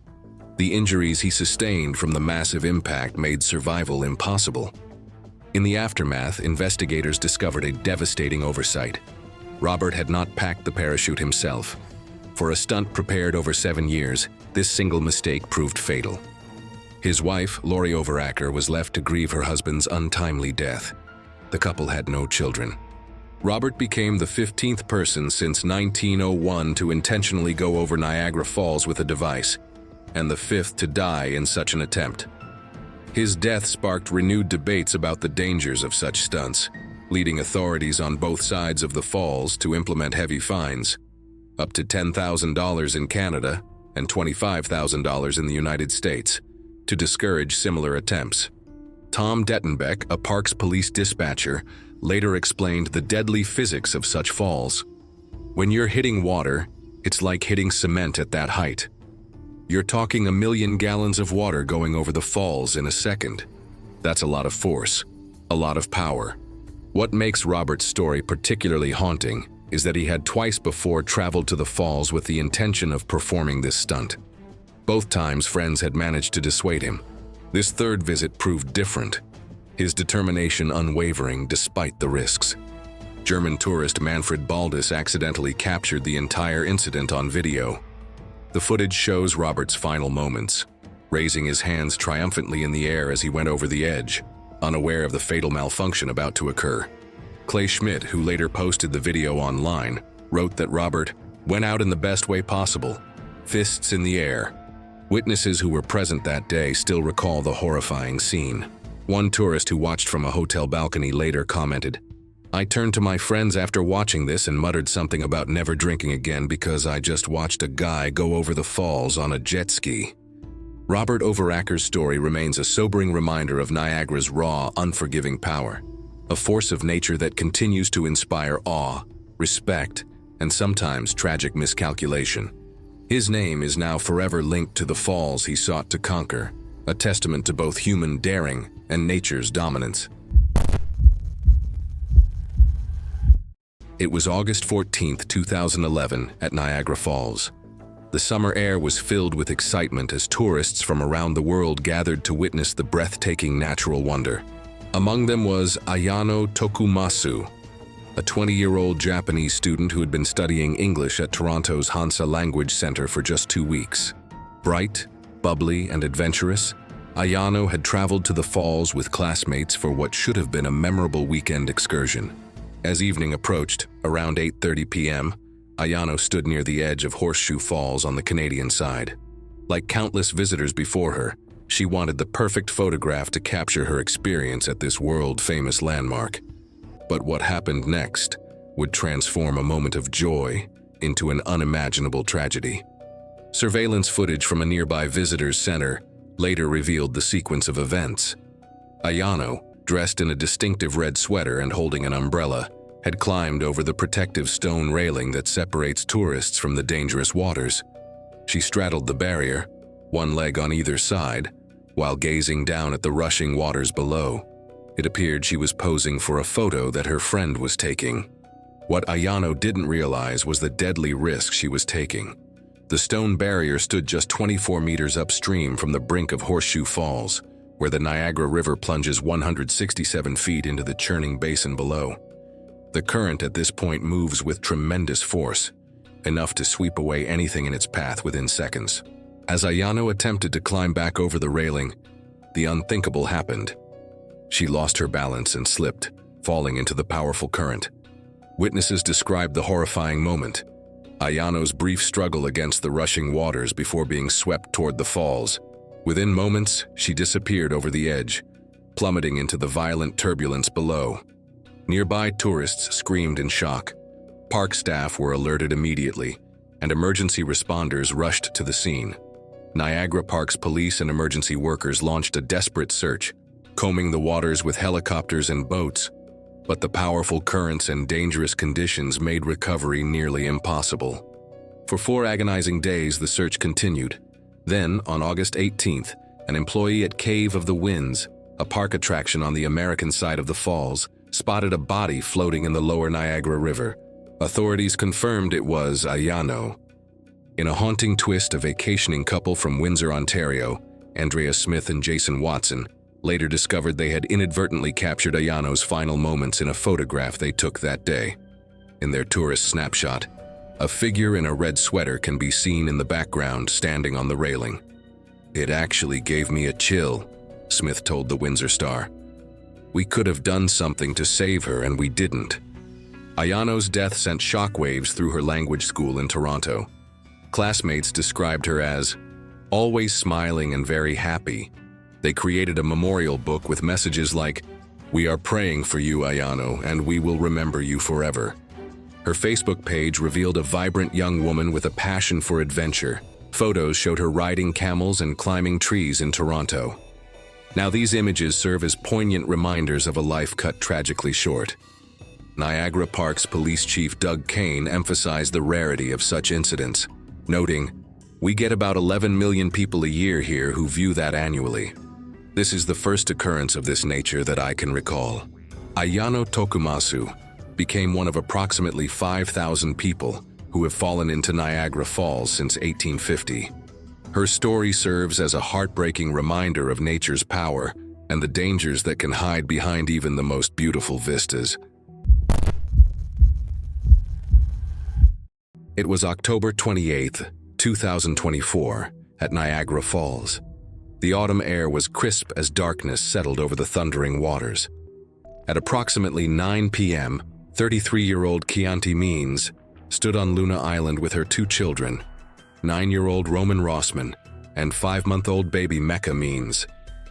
[SPEAKER 1] The injuries he sustained from the massive impact made survival impossible. In the aftermath, investigators discovered a devastating oversight. Robert had not packed the parachute himself. For a stunt prepared over 7 years, this single mistake proved fatal. His wife, Lori Overacker, was left to grieve her husband's untimely death. The couple had no children. Robert became the 15th person since 1901 to intentionally go over Niagara Falls with a device, and the 5th to die in such an attempt. His death sparked renewed debates about the dangers of such stunts, leading authorities on both sides of the falls to implement heavy fines, up to $10,000 in Canada and $25,000 in the United States, to discourage similar attempts. Tom Dettenbeck, a Parks Police dispatcher, later explained the deadly physics of such falls. When you're hitting water, it's like hitting cement at that height. You're talking 1 million gallons of water going over the falls in a second. That's a lot of force, a lot of power. What makes Robert's story particularly haunting is that he had twice before traveled to the falls with the intention of performing this stunt. Both times, friends had managed to dissuade him. This third visit proved different, his determination unwavering despite the risks. German tourist Manfred Baldus accidentally captured the entire incident on video. The footage shows Robert's final moments, raising his hands triumphantly in the air as he went over the edge, unaware of the fatal malfunction about to occur. Clay Schmidt, who later posted the video online, wrote that Robert went out in the best way possible, fists in the air. Witnesses who were present that day still recall the horrifying scene. One tourist who watched from a hotel balcony later commented, "I turned to my friends after watching this and muttered something about never drinking again because I just watched a guy go over the falls on a jet ski." Robert Overacker's story remains a sobering reminder of Niagara's raw, unforgiving power, a force of nature that continues to inspire awe, respect, and sometimes tragic miscalculation. His name is now forever linked to the falls he sought to conquer, a testament to both human daring and nature's dominance. It was August 14, 2011, at Niagara Falls. The summer air was filled with excitement as tourists from around the world gathered to witness the breathtaking natural wonder. Among them was Ayano Tokumasu, a 20-year-old Japanese student who had been studying English at Toronto's Hansa Language Center for just 2 weeks. Bright, bubbly, and adventurous, Ayano had traveled to the falls with classmates for what should have been a memorable weekend excursion. As evening approached, around 8:30 p.m., Ayano stood near the edge of Horseshoe Falls on the Canadian side. Like countless visitors before her, she wanted the perfect photograph to capture her experience at this world-famous landmark. But what happened next would transform a moment of joy into an unimaginable tragedy. Surveillance footage from a nearby visitors center later revealed the sequence of events. Ayano, dressed in a distinctive red sweater and holding an umbrella, had climbed over the protective stone railing that separates tourists from the dangerous waters. She straddled the barrier, one leg on either side, while gazing down at the rushing waters below. It appeared she was posing for a photo that her friend was taking. What Ayano didn't realize was the deadly risk she was taking. The stone barrier stood just 24 meters upstream from the brink of Horseshoe Falls, where the Niagara River plunges 167 feet into the churning basin below. The current at this point moves with tremendous force, enough to sweep away anything in its path within seconds. As Ayano attempted to climb back over the railing, the unthinkable happened. She lost her balance and slipped, falling into the powerful current. Witnesses described the horrifying moment: Ayano's brief struggle against the rushing waters before being swept toward the falls. Within moments, she disappeared over the edge, plummeting into the violent turbulence below. Nearby tourists screamed in shock. Park staff were alerted immediately, and emergency responders rushed to the scene. Niagara Park's police and emergency workers launched a desperate search, combing the waters with helicopters and boats, but the powerful currents and dangerous conditions made recovery nearly impossible. For 4 agonizing days, the search continued. Then, on August 18th, an employee at Cave of the Winds, a park attraction on the American side of the falls, spotted a body floating in the lower Niagara River. Authorities confirmed it was Ayano. In a haunting twist, a vacationing couple from Windsor, Ontario, Andrea Smith and Jason Watson, later discovered they had inadvertently captured Ayano's final moments in a photograph they took that day. In their tourist snapshot, a figure in a red sweater can be seen in the background standing on the railing. "It actually gave me a chill," Smith told the Windsor Star. "We could have done something to save her and we didn't." Ayano's death sent shockwaves through her language school in Toronto. Classmates described her as always smiling and very happy. They created a memorial book with messages like, "We are praying for you, Ayano, and we will remember you forever." Her Facebook page revealed a vibrant young woman with a passion for adventure. Photos showed her riding camels and climbing trees in Toronto. Now these images serve as poignant reminders of a life cut tragically short. Niagara Park's police chief Doug Kane emphasized the rarity of such incidents, noting, "We get about 11 million people a year here who view that annually. This is the first occurrence of this nature that I can recall." Ayano Tokumasu became one of approximately 5,000 people who have fallen into Niagara Falls since 1850. Her story serves as a heartbreaking reminder of nature's power and the dangers that can hide behind even the most beautiful vistas. It was October 28, 2024, at Niagara Falls. The autumn air was crisp as darkness settled over the thundering waters. At approximately 9 p.m., 33-year-old Chianti Means stood on Luna Island with her 2 children, 9-year-old Roman Rossman and 5-month-old baby Mecca Means.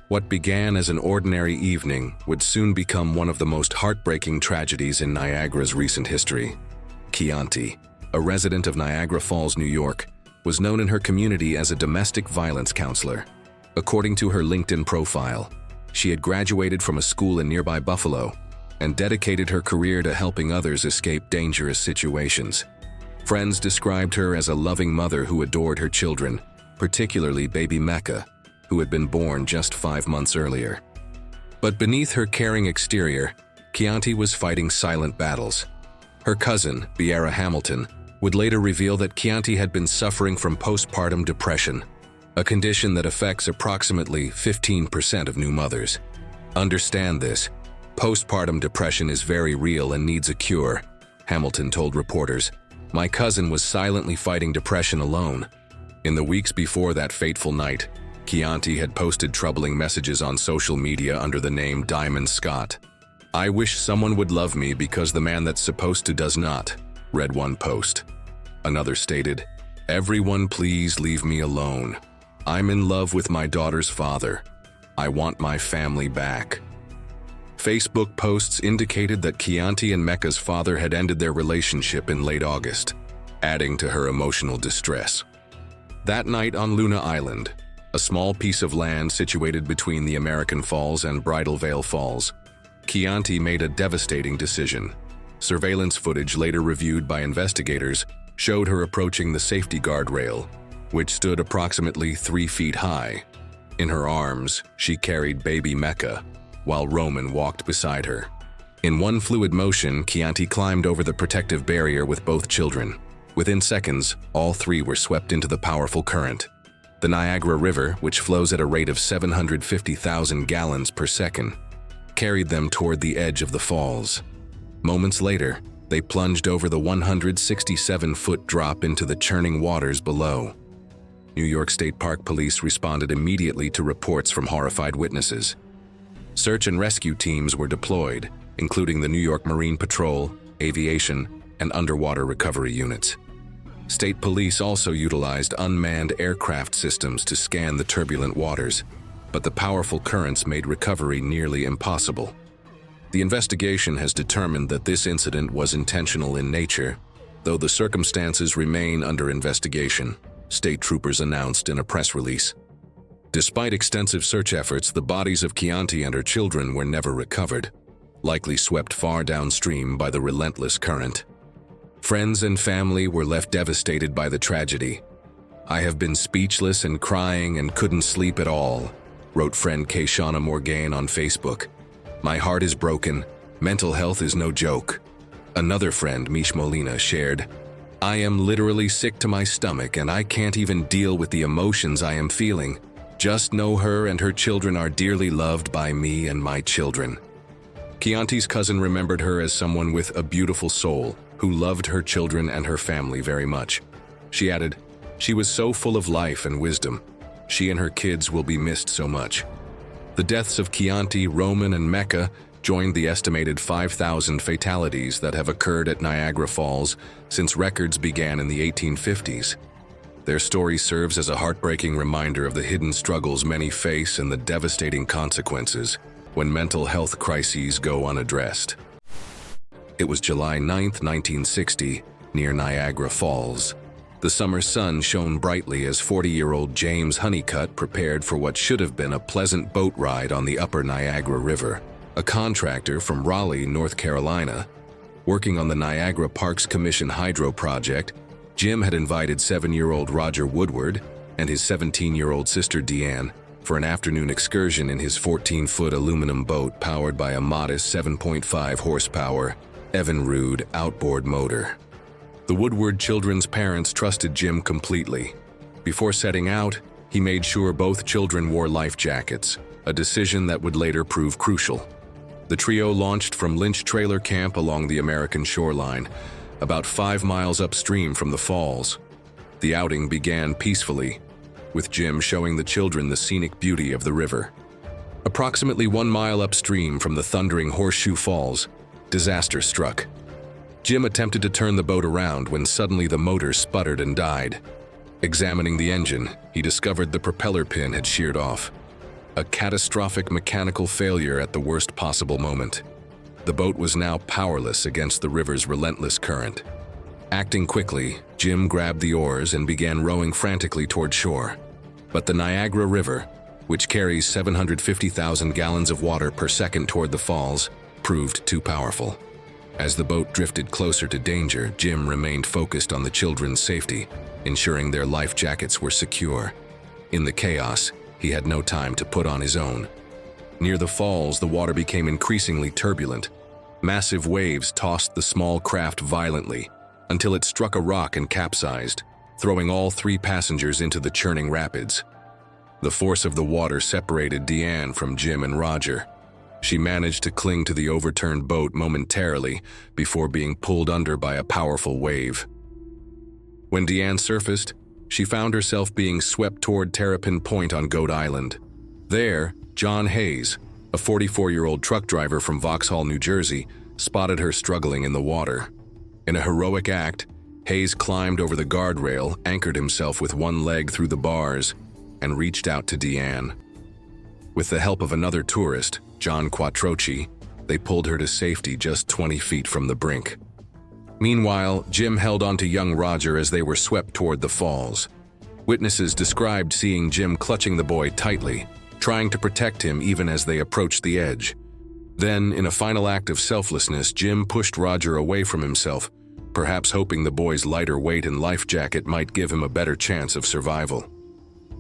[SPEAKER 1] What began as an ordinary evening would soon become one of the most heartbreaking tragedies in Niagara's recent history. Chianti, a resident of Niagara Falls, New York, was known in her community as a domestic violence counselor. According to her LinkedIn profile, she had graduated from a school in nearby Buffalo and dedicated her career to helping others escape dangerous situations. Friends described her as a loving mother who adored her children, particularly baby Mecca, who had been born just 5 months earlier. But beneath her caring exterior, Chianti was fighting silent battles. Her cousin, Biera Hamilton, would later reveal that Chianti had been suffering from postpartum depression, a condition that affects approximately 15% of new mothers. "Understand this. Postpartum depression is very real and needs a cure," Hamilton told reporters. "My cousin was silently fighting depression alone. In the weeks before that fateful night, Chianti had posted troubling messages on social media under the name Diamond Scott. "I wish someone would love me because the man that's supposed to does not," read one post. Another stated, "Everyone please leave me alone. I'm in love with my daughter's father. I want my family back." Facebook posts indicated that Chianti and Mecca's father had ended their relationship in late August, adding to her emotional distress. That night on Luna Island, a small piece of land situated between the American Falls and Bridal Veil Falls, Chianti made a devastating decision. Surveillance footage later reviewed by investigators showed her approaching the safety guardrail, which stood approximately 3 feet high. In her arms, she carried baby Mecca, while Roman walked beside her. In one fluid motion, Chianti climbed over the protective barrier with both children. Within seconds, all three were swept into the powerful current. The Niagara River, which flows at a rate of 750,000 gallons per second, carried them toward the edge of the falls. Moments later, they plunged over the 167-foot drop into the churning waters below. New York State Park Police responded immediately to reports from horrified witnesses. Search and rescue teams were deployed, including the New York Marine Patrol, aviation, and underwater recovery units. State police also utilized unmanned aircraft systems to scan the turbulent waters, but the powerful currents made recovery nearly impossible. The investigation has determined that this incident was intentional in nature, though the circumstances remain under investigation, state troopers announced in a press release. Despite extensive search efforts, the bodies of Chianti and her children were never recovered, likely swept far downstream by the relentless current. Friends and family were left devastated by the tragedy. "I have been speechless and crying and couldn't sleep at all," wrote friend Kayshana Morgan on Facebook. "My heart is broken. Mental health is no joke." Another friend, Mish Molina, shared, "I am literally sick to my stomach and I can't even deal with the emotions I am feeling. Just know her and her children are dearly loved by me and my children." Chianti's cousin remembered her as someone with a beautiful soul who loved her children and her family very much. She added, "She was so full of life and wisdom. She and her kids will be missed so much." The deaths of Chianti, Roman, and Mecca joined the estimated 5,000 fatalities that have occurred at Niagara Falls since records began in the 1850s. Their story serves as a heartbreaking reminder of the hidden struggles many face and the devastating consequences when mental health crises go unaddressed. It was July 9, 1960, near Niagara Falls. The summer sun shone brightly as 40-year-old James Honeycutt prepared for what should have been a pleasant boat ride on the upper Niagara River. A contractor from Raleigh, North Carolina, working on the Niagara Parks Commission hydro project, Jim had invited 7-year-old Roger Woodward and his 17-year-old sister Deanne for an afternoon excursion in his 14-foot aluminum boat powered by a modest 7.5 horsepower Evinrude outboard motor. The Woodward children's parents trusted Jim completely. Before setting out, he made sure both children wore life jackets, a decision that would later prove crucial. The trio launched from Lynch Trailer Camp along the American shoreline, about 5 miles upstream from the falls. The outing began peacefully, with Jim showing the children the scenic beauty of the river. Approximately 1 mile upstream from the thundering Horseshoe Falls, disaster struck. Jim attempted to turn the boat around when suddenly the motor sputtered and died. Examining the engine, he discovered the propeller pin had sheared off. A catastrophic mechanical failure at the worst possible moment. The boat was now powerless against the river's relentless current. Acting quickly, Jim grabbed the oars and began rowing frantically toward shore. But the Niagara River, which carries 750,000 gallons of water per second toward the falls, proved too powerful. As the boat drifted closer to danger, Jim remained focused on the children's safety, ensuring their life jackets were secure. In the chaos, he had no time to put on his own. Near the falls, the water became increasingly turbulent. Massive waves tossed the small craft violently until it struck a rock and capsized, throwing all 3 passengers into the churning rapids. The force of the water separated Deanne from Jim and Roger. She managed to cling to the overturned boat momentarily before being pulled under by a powerful wave. When Deanne surfaced, she found herself being swept toward Terrapin Point on Goat Island. There, John Hayes, a 44-year-old truck driver from Vauxhall, New Jersey, spotted her struggling in the water. In a heroic act, Hayes climbed over the guardrail, anchored himself with one leg through the bars, and reached out to Deanne. With the help of another tourist, John Quattrochi, they pulled her to safety just 20 feet from the brink. Meanwhile, Jim held onto young Roger as they were swept toward the falls. Witnesses described seeing Jim clutching the boy tightly, trying to protect him even as they approached the edge. Then, in a final act of selflessness, Jim pushed Roger away from himself, perhaps hoping the boy's lighter weight and life jacket might give him a better chance of survival.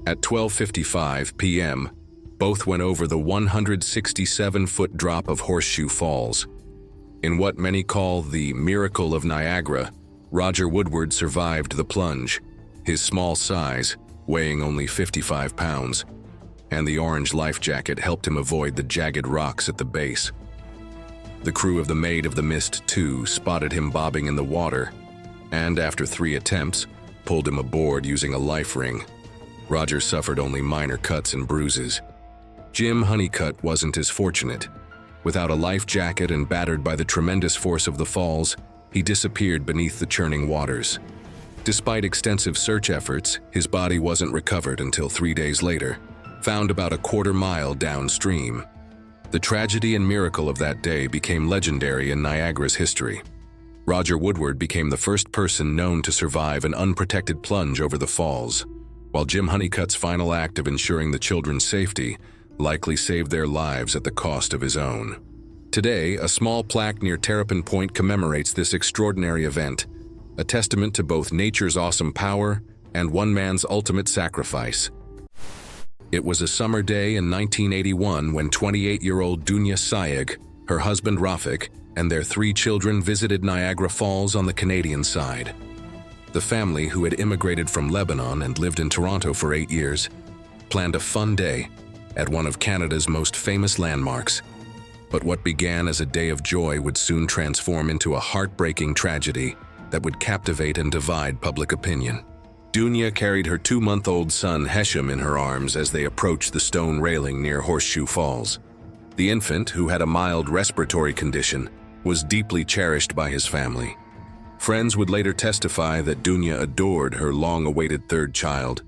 [SPEAKER 1] At 12:55 p.m., both went over the 167-foot drop of Horseshoe Falls. In what many call the miracle of Niagara, Roger Woodward survived the plunge, his small size, weighing only 55 pounds, and the orange life jacket helped him avoid the jagged rocks at the base. The crew of the Maid of the Mist 2 spotted him bobbing in the water, and after 3 attempts, pulled him aboard using a life ring. Roger suffered only minor cuts and bruises. Jim Honeycutt wasn't as fortunate. Without a life jacket and battered by the tremendous force of the falls, he disappeared beneath the churning waters. Despite extensive search efforts, his body wasn't recovered until 3 days later, found about a quarter-mile downstream. The tragedy and miracle of that day became legendary in Niagara's history. Roger Woodward became the first person known to survive an unprotected plunge over the falls, while Jim Honeycutt's final act of ensuring the children's safety likely saved their lives at the cost of his own. Today, a small plaque near Terrapin Point commemorates this extraordinary event, a testament to both nature's awesome power and one man's ultimate sacrifice. It was a summer day in 1981 when 28-year-old Dunya Sayegh, her husband Rafik, and their 3 children visited Niagara Falls on the Canadian side. The family, who had immigrated from Lebanon and lived in Toronto for 8 years, planned a fun day at one of Canada's most famous landmarks. But what began as a day of joy would soon transform into a heartbreaking tragedy that would captivate and divide public opinion. Dunya carried her 2-month-old son Hesham in her arms as they approached the stone railing near Horseshoe Falls. The infant, who had a mild respiratory condition, was deeply cherished by his family. Friends would later testify that Dunya adored her long-awaited 3rd child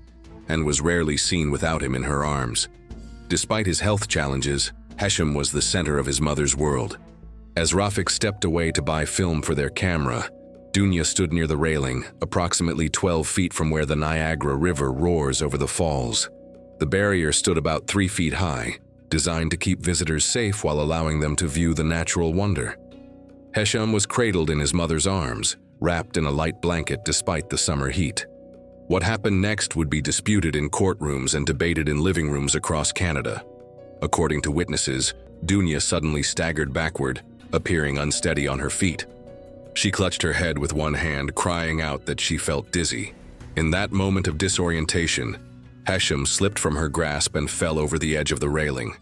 [SPEAKER 1] and was rarely seen without him in her arms. Despite his health challenges, Hesham was the center of his mother's world. As Rafik stepped away to buy film for their camera, Dunya stood near the railing, approximately 12 feet from where the Niagara River roars over the falls. The barrier stood about 3 feet high, designed to keep visitors safe while allowing them to view the natural wonder. Hesham was cradled in his mother's arms, wrapped in a light blanket despite the summer heat. What happened next would be disputed in courtrooms and debated in living rooms across Canada. According to witnesses, Dunya suddenly staggered backward, appearing unsteady on her feet. She clutched her head with one hand, crying out that she felt dizzy. In that moment of disorientation, Hesham slipped from her grasp and fell over the edge of the railing.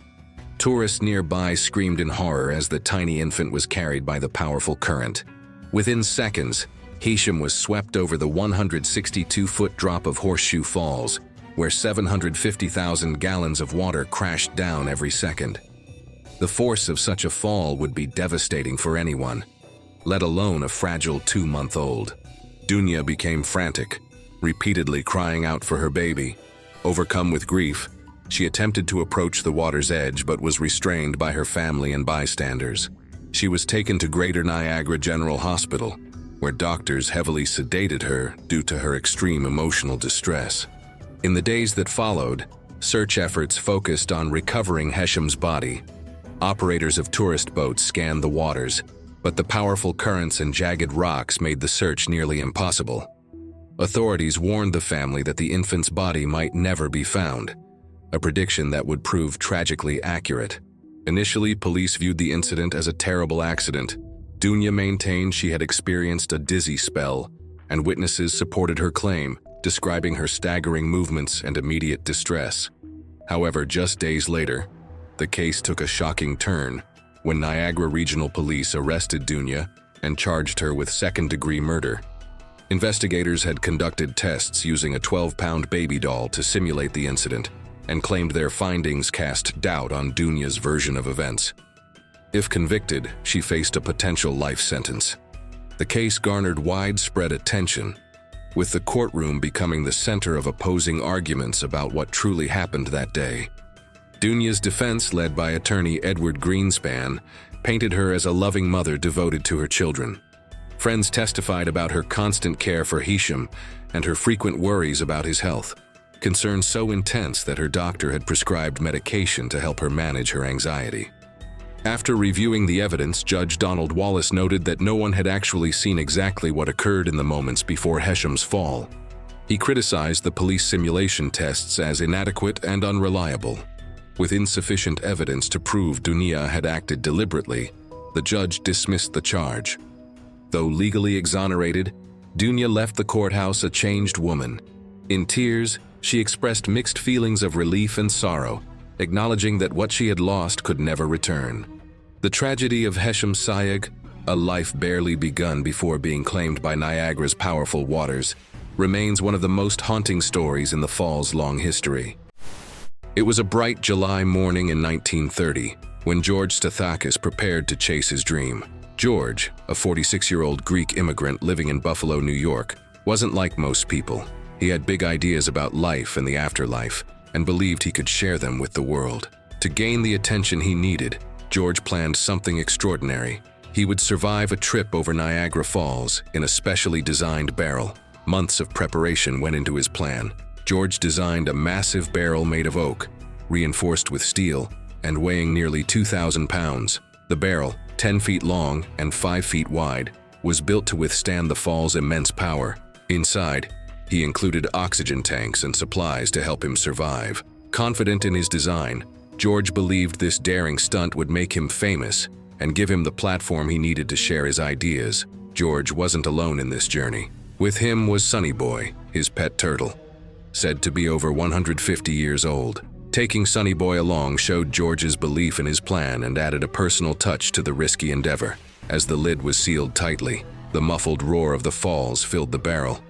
[SPEAKER 1] Tourists nearby screamed in horror as the tiny infant was carried by the powerful current. Within seconds, Hesham was swept over the 162-foot drop of Horseshoe Falls, where 750,000 gallons of water crashed down every second. The force of such a fall would be devastating for anyone, let alone a fragile 2-month-old. Dunya became frantic, repeatedly crying out for her baby. Overcome with grief, she attempted to approach the water's edge but was restrained by her family and bystanders. She was taken to Greater Niagara General Hospital, where doctors heavily sedated her due to her extreme emotional distress. In the days that followed, search efforts focused on recovering Hesham's body. Operators of tourist boats scanned the waters, but the powerful currents and jagged rocks made the search nearly impossible. Authorities warned the family that the infant's body might never be found, a prediction that would prove tragically accurate. Initially, police viewed the incident as a terrible accident. Dunya maintained she had experienced a dizzy spell, and witnesses supported her claim, describing her staggering movements and immediate distress. However, just days later, the case took a shocking turn when Niagara Regional Police arrested Dunya and charged her with second-degree murder. Investigators had conducted tests using a 12-pound baby doll to simulate the incident and claimed their findings cast doubt on Dunya's version of events. If convicted, she faced a potential life sentence. The case garnered widespread attention, with the courtroom becoming the center of opposing arguments about what truly happened that day. Dunya's defense, led by attorney Edward Greenspan, painted her as a loving mother devoted to her children. Friends testified about her constant care for Hisham and her frequent worries about his health, concerns so intense that her doctor had prescribed medication to help her manage her anxiety. After reviewing the evidence, Judge Donald Wallace noted that no one had actually seen exactly what occurred in the moments before Hisham's fall. He criticized the police simulation tests as inadequate and unreliable. With insufficient evidence to prove Dunya had acted deliberately, the judge dismissed the charge. Though legally exonerated, Dunya left the courthouse a changed woman. In tears, she expressed mixed feelings of relief and sorrow, acknowledging that what she had lost could never return. The tragedy of Hesham Sayegh, a life barely begun before being claimed by Niagara's powerful waters, remains one of the most haunting stories in the fall's long history. It was a bright July morning in 1930 when George Stathakis prepared to chase his dream. George, a 46-year-old Greek immigrant living in Buffalo, New York, wasn't like most people. He had big ideas about life and the afterlife, and believed he could share them with the world. To gain the attention he needed, George planned something extraordinary. He would survive a trip over Niagara Falls in a specially designed barrel. Months of preparation went into his plan. George designed a massive barrel made of oak, reinforced with steel, and weighing nearly 2,000 pounds. The barrel, 10 feet long and 5 feet wide, was built to withstand the fall's immense power. Inside, he included oxygen tanks and supplies to help him survive. Confident in his design, George believed this daring stunt would make him famous and give him the platform he needed to share his ideas. George wasn't alone in this journey. With him was Sunny Boy, his pet turtle, said to be over 150 years old. Taking Sunny Boy along showed George's belief in his plan and added a personal touch to the risky endeavor. As the lid was sealed tightly, the muffled roar of the falls filled the barrel,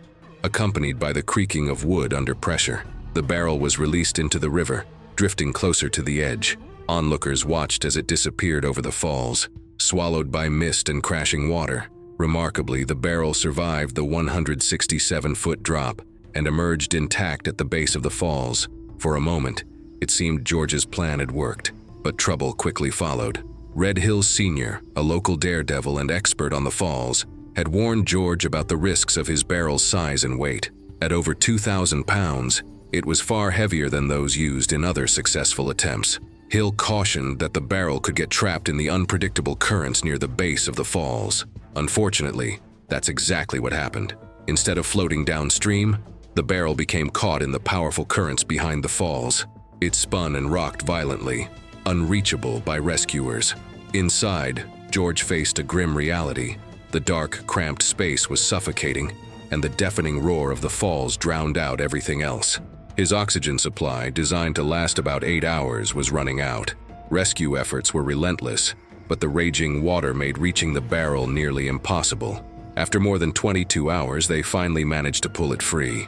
[SPEAKER 1] accompanied by the creaking of wood under pressure. The barrel was released into the river, drifting closer to the edge. Onlookers watched as it disappeared over the falls, swallowed by mist and crashing water. Remarkably, the barrel survived the 167-foot drop and emerged intact at the base of the falls. For a moment, it seemed George's plan had worked, but trouble quickly followed. Red Hills Sr., a local daredevil and expert on the falls, had warned George about the risks of his barrel's size and weight. At over 2,000 pounds, it was far heavier than those used in other successful attempts. Hill cautioned that the barrel could get trapped in the unpredictable currents near the base of the falls. Unfortunately, that's exactly what happened. Instead of floating downstream, the barrel became caught in the powerful currents behind the falls. It spun and rocked violently, unreachable by rescuers. Inside, George faced a grim reality. The dark, cramped space was suffocating, and the deafening roar of the falls drowned out everything else. His oxygen supply, designed to last about 8 hours, was running out. Rescue efforts were relentless, but the raging water made reaching the barrel nearly impossible. After more than 22 hours, they finally managed to pull it free.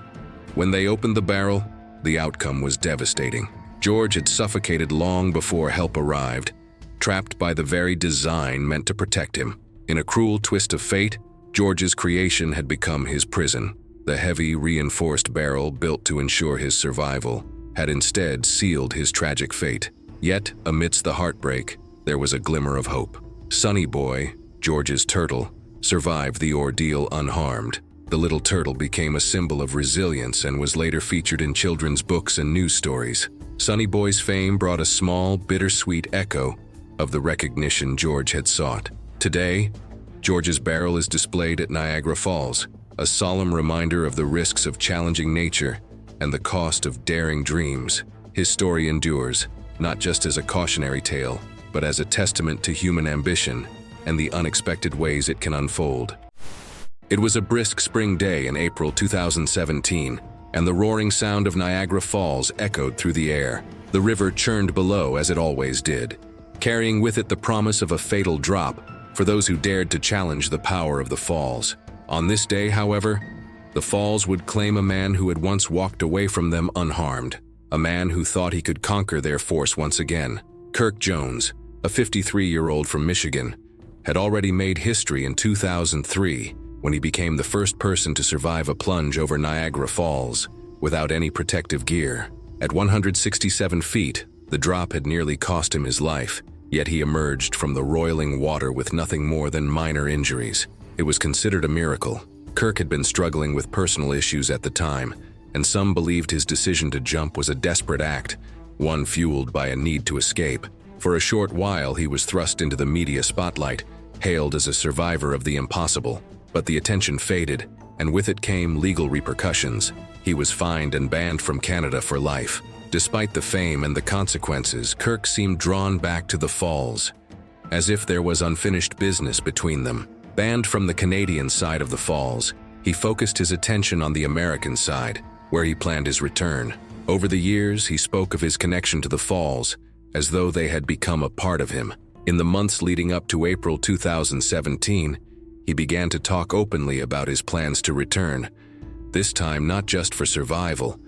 [SPEAKER 1] When they opened the barrel, the outcome was devastating. George had suffocated long before help arrived, trapped by the very design meant to protect him. In a cruel twist of fate, George's creation had become his prison. The heavy, reinforced barrel built to ensure his survival had instead sealed his tragic fate. Yet, amidst the heartbreak, there was a glimmer of hope. Sunny Boy, George's turtle, survived the ordeal unharmed. The little turtle became a symbol of resilience and was later featured in children's books and news stories. Sunny Boy's fame brought a small, bittersweet echo of the recognition George had sought. Today, George's barrel is displayed at Niagara Falls, a solemn reminder of the risks of challenging nature and the cost of daring dreams. His story endures, not just as a cautionary tale, but as a testament to human ambition and the unexpected ways it can unfold. It was a brisk spring day in April 2017, and the roaring sound of Niagara Falls echoed through the air. The river churned below as it always did, carrying with it the promise of a fatal drop for those who dared to challenge the power of the falls. On this day, however, The falls would claim a man who had once walked away from them unharmed, a man who thought he could conquer their force once again. Kirk Jones, a 53-year-old from Michigan, had already made history in 2003 when he became the first person to survive a plunge over Niagara Falls without any protective gear. At 167 feet, the drop had nearly cost him his life, yet he emerged from the roiling water with nothing more than minor injuries. It was considered a miracle. Kirk had been struggling with personal issues at the time, and some believed his decision to jump was a desperate act, one fueled by a need to escape. For a short while, he was thrust into the media spotlight, hailed as a survivor of the impossible. But the attention faded, and with it came legal repercussions. He was fined and banned from Canada for life. Despite the fame and the consequences, Kirk seemed drawn back to the falls, as if there was unfinished business between them. Banned from the Canadian side of the falls, he focused his attention on the American side, where he planned his return. Over the years, he spoke of his connection to the falls, as though they had become a part of him. In the months leading up to April 2017, he began to talk openly about his plans to return, this time not just for survival,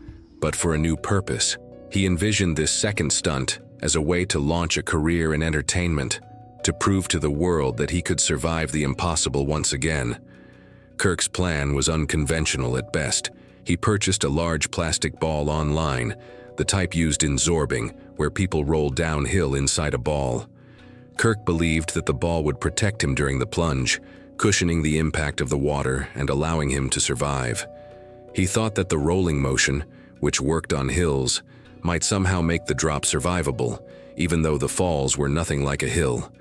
[SPEAKER 1] but for a new purpose. He envisioned this second stunt as a way to launch a career in entertainment, to prove to the world that he could survive the impossible once again. Kirk's plan was unconventional at best. He purchased a large plastic ball online, the type used in zorbing, where people roll downhill inside a ball. Kirk believed that the ball would protect him during the plunge, cushioning the impact of the water and allowing him to survive. He thought that the rolling motion, which worked on hills, might somehow make the drop survivable, even though the falls were nothing like a hill.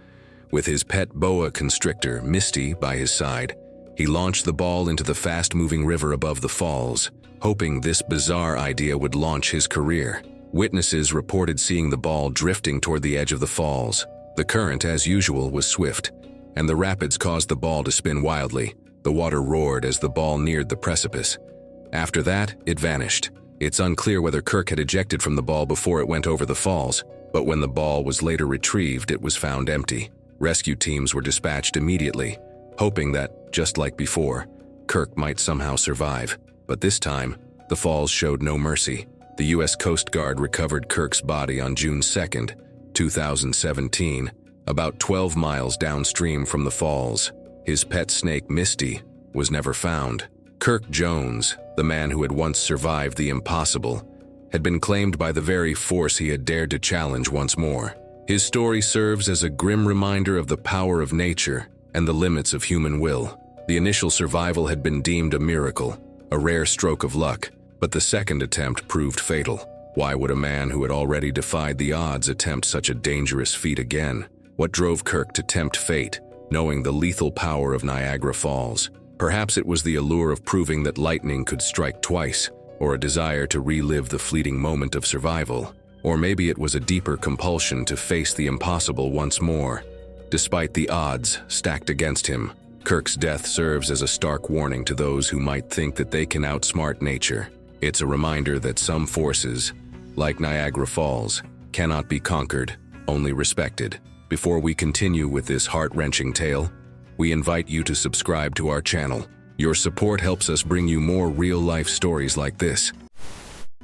[SPEAKER 1] With his pet boa constrictor, Misty, by his side, he launched the ball into the fast-moving river above the falls, hoping this bizarre idea would launch his career. Witnesses reported seeing the ball drifting toward the edge of the falls. The current, as usual, was swift, and the rapids caused the ball to spin wildly. The water roared as the ball neared the precipice. After that, it vanished. It's unclear whether Kirk had ejected from the ball before it went over the falls, but when the ball was later retrieved, it was found empty. Rescue teams were dispatched immediately, hoping that, just like before, Kirk might somehow survive. But this time, the falls showed no mercy. The U.S. Coast Guard recovered Kirk's body on June 2, 2017, about 12 miles downstream from the falls. His pet snake, Misty, was never found. Kirk Jones, the man who had once survived the impossible, had been claimed by the very force he had dared to challenge once more. His story serves as a grim reminder of the power of nature and the limits of human will. The initial survival had been deemed a miracle, a rare stroke of luck, but the second attempt proved fatal. Why would a man who had already defied the odds attempt such a dangerous feat again? What drove Kirk to tempt fate, knowing the lethal power of Niagara Falls? Perhaps it was the allure of proving that lightning could strike twice, or a desire to relive the fleeting moment of survival. Or maybe it was a deeper compulsion to face the impossible once more. Despite the odds stacked against him, Kirk's death serves as a stark warning to those who might think that they can outsmart nature. It's a reminder that some forces, like Niagara Falls, cannot be conquered, only respected. Before we continue with this heart-wrenching tale, we invite you to subscribe to our channel. Your support helps us bring you more real-life stories like this.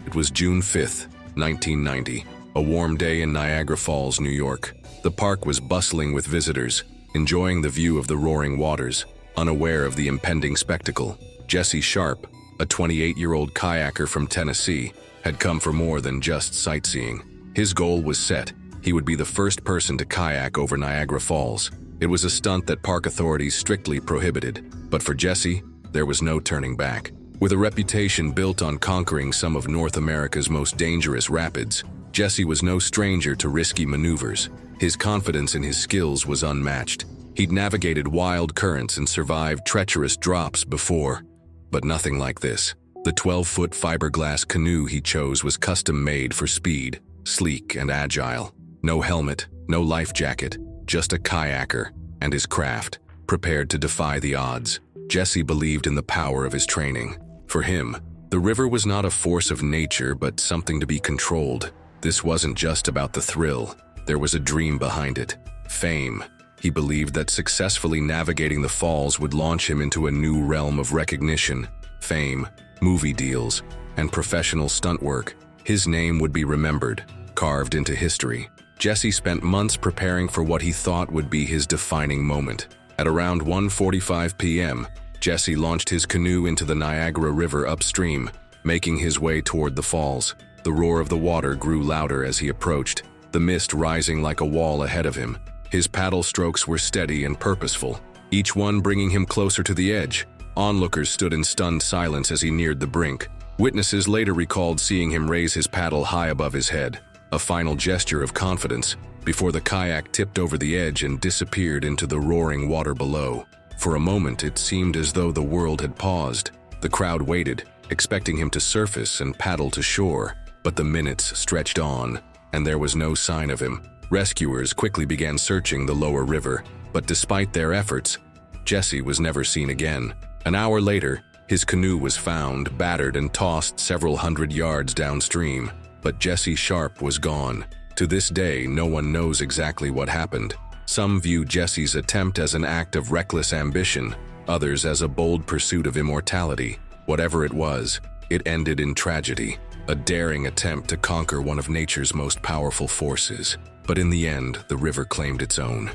[SPEAKER 1] It was June 5th, 1990, a warm day in Niagara Falls, New York. The park was bustling with visitors, enjoying the view of the roaring waters, unaware of the impending spectacle. Jesse Sharp, a 28-year-old kayaker from Tennessee, had come for more than just sightseeing. His goal was set. He would be the first person to kayak over Niagara Falls. It was a stunt that park authorities strictly prohibited, but for Jesse, there was no turning back. With a reputation built on conquering some of North America's most dangerous rapids, Jesse was no stranger to risky maneuvers. His confidence in his skills was unmatched. He'd navigated wild currents and survived treacherous drops before, but nothing like this. The 12-foot fiberglass canoe he chose was custom-made for speed, sleek and agile. No helmet, no life jacket, just a kayaker and his craft, prepared to defy the odds. Jesse believed in the power of his training. For him, the river was not a force of nature, but something to be controlled. This wasn't just about the thrill. There was a dream behind it: fame. He believed that successfully navigating the falls would launch him into a new realm of recognition. fame, movie deals, and professional stunt work, his name would be remembered, carved into history. Jesse spent months preparing for what he thought would be his defining moment. At around 1:45 p.m., Jesse launched his canoe into the Niagara River upstream, making his way toward the falls. The roar of the water grew louder as he approached, the mist rising like a wall ahead of him. His paddle strokes were steady and purposeful, each one bringing him closer to the edge. Onlookers stood in stunned silence as he neared the brink. Witnesses later recalled seeing him raise his paddle high above his head, a final gesture of confidence, before the kayak tipped over the edge and disappeared into the roaring water below. For a moment, it seemed as though the world had paused. The crowd waited, expecting him to surface and paddle to shore, but the minutes stretched on, and there was no sign of him. Rescuers quickly began searching the lower river, but despite their efforts, Jesse was never seen again. An hour later, his canoe was found, battered and tossed several hundred yards downstream, but Jesse Sharp was gone. To this day, no one knows exactly what happened. Some view Jesse's attempt as an act of reckless ambition, others as a bold pursuit of immortality. Whatever it was, it ended in tragedy, a daring attempt to conquer one of nature's most powerful forces. But in the end, the river claimed its own.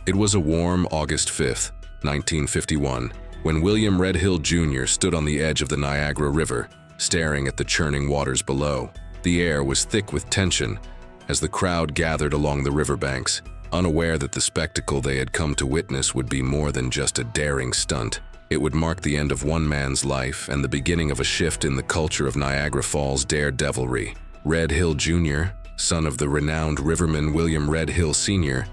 [SPEAKER 1] It was a warm August 5th, 1951, when William Redhill Jr. stood on the edge of the Niagara River, staring at the churning waters below. The air was thick with tension as the crowd gathered along the riverbanks, unaware that the spectacle they had come to witness would be more than just a daring stunt. It would mark the end of one man's life and the beginning of a shift in the culture of Niagara Falls daredevilry. Redhill Jr., son of the renowned riverman William Redhill Sr.,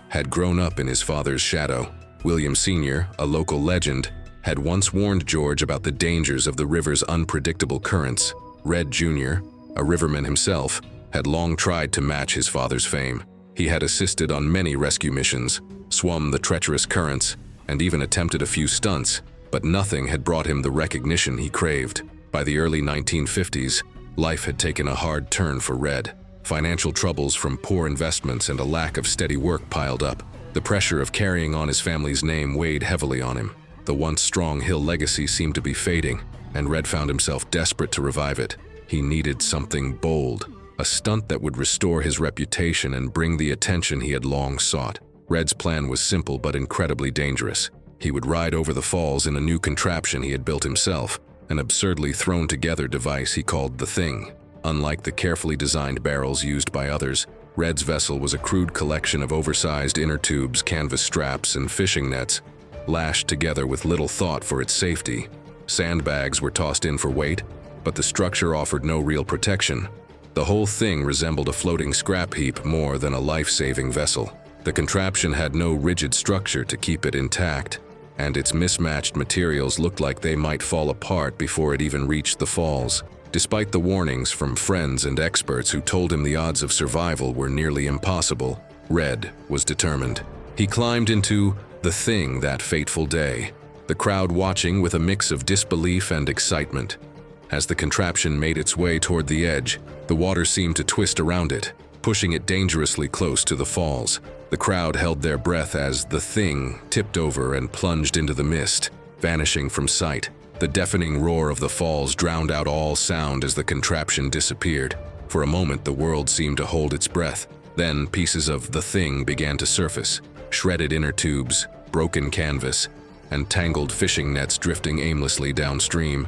[SPEAKER 1] had grown up in his father's shadow. William Sr., a local legend, had once warned George about the dangers of the river's unpredictable currents. Red Jr., a riverman himself, had long tried to match his father's fame. He had assisted on many rescue missions, swum the treacherous currents, and even attempted a few stunts, but nothing had brought him the recognition he craved. By the early 1950s, life had taken a hard turn for Red. Financial troubles from poor investments and a lack of steady work piled up. The pressure of carrying on his family's name weighed heavily on him. The once strong Hill legacy seemed to be fading, and Red found himself desperate to revive it. He needed something bold, a stunt that would restore his reputation and bring the attention he had long sought. Red's plan was simple but incredibly dangerous. He would ride over the falls in a new contraption he had built himself, an absurdly thrown-together device he called the Thing. Unlike the carefully designed barrels used by others, Red's vessel was a crude collection of oversized inner tubes, canvas straps, and fishing nets, lashed together with little thought for its safety. Sandbags were tossed in for weight, but the structure offered no real protection. The whole thing resembled a floating scrap heap more than a life-saving vessel. The contraption had no rigid structure to keep it intact, and its mismatched materials looked like they might fall apart before it even reached the falls. Despite the warnings from friends and experts who told him the odds of survival were nearly impossible, Red was determined. He climbed into the Thing that fateful day, the crowd watching with a mix of disbelief and excitement. As the contraption made its way toward the edge, the water seemed to twist around it, pushing it dangerously close to the falls. The crowd held their breath as the Thing tipped over and plunged into the mist, vanishing from sight. The deafening roar of the falls drowned out all sound as the contraption disappeared. For a moment, the world seemed to hold its breath. Then pieces of the Thing began to surface, shredded inner tubes, broken canvas, and tangled fishing nets drifting aimlessly downstream.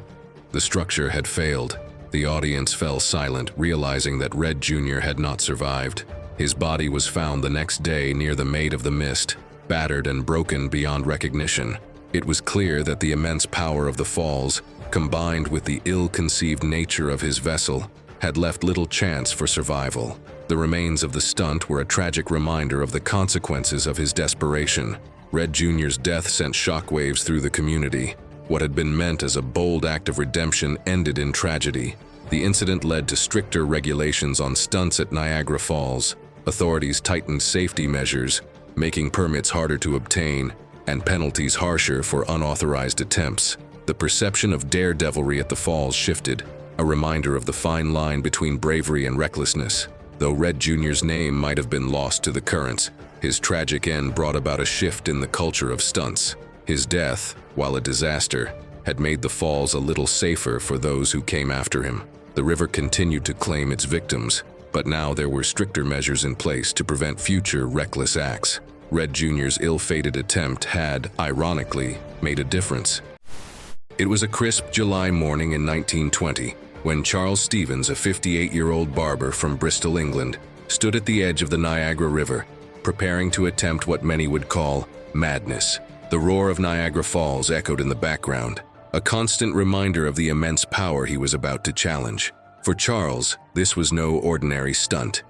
[SPEAKER 1] The structure had failed. The audience fell silent, realizing that Red Jr. had not survived. His body was found the next day near the Maid of the Mist, battered and broken beyond recognition. It was clear that the immense power of the falls, combined with the ill-conceived nature of his vessel, had left little chance for survival. The remains of the stunt were a tragic reminder of the consequences of his desperation. Red Jr.'s death sent shockwaves through the community. What had been meant as a bold act of redemption ended in tragedy. The incident led to stricter regulations on stunts at Niagara Falls. Authorities tightened safety measures, making permits harder to obtain and penalties harsher for unauthorized attempts. The perception of daredevilry at the falls shifted, a reminder of the fine line between bravery and recklessness. Though Red Jr.'s name might have been lost to the currents, his tragic end brought about a shift in the culture of stunts. His death, while a disaster, had made the falls a little safer for those who came after him. The river continued to claim its victims, but now there were stricter measures in place to prevent future reckless acts. Red Jr.'s ill-fated attempt had, ironically, made a difference. It was a crisp July morning in 1920 when Charles Stevens, a 58-year-old barber from Bristol, England, stood at the edge of the Niagara River, preparing to attempt what many would call madness. The roar of Niagara Falls echoed in the background, a constant reminder of the immense power he was about to challenge. For Charles, this was no ordinary stunt.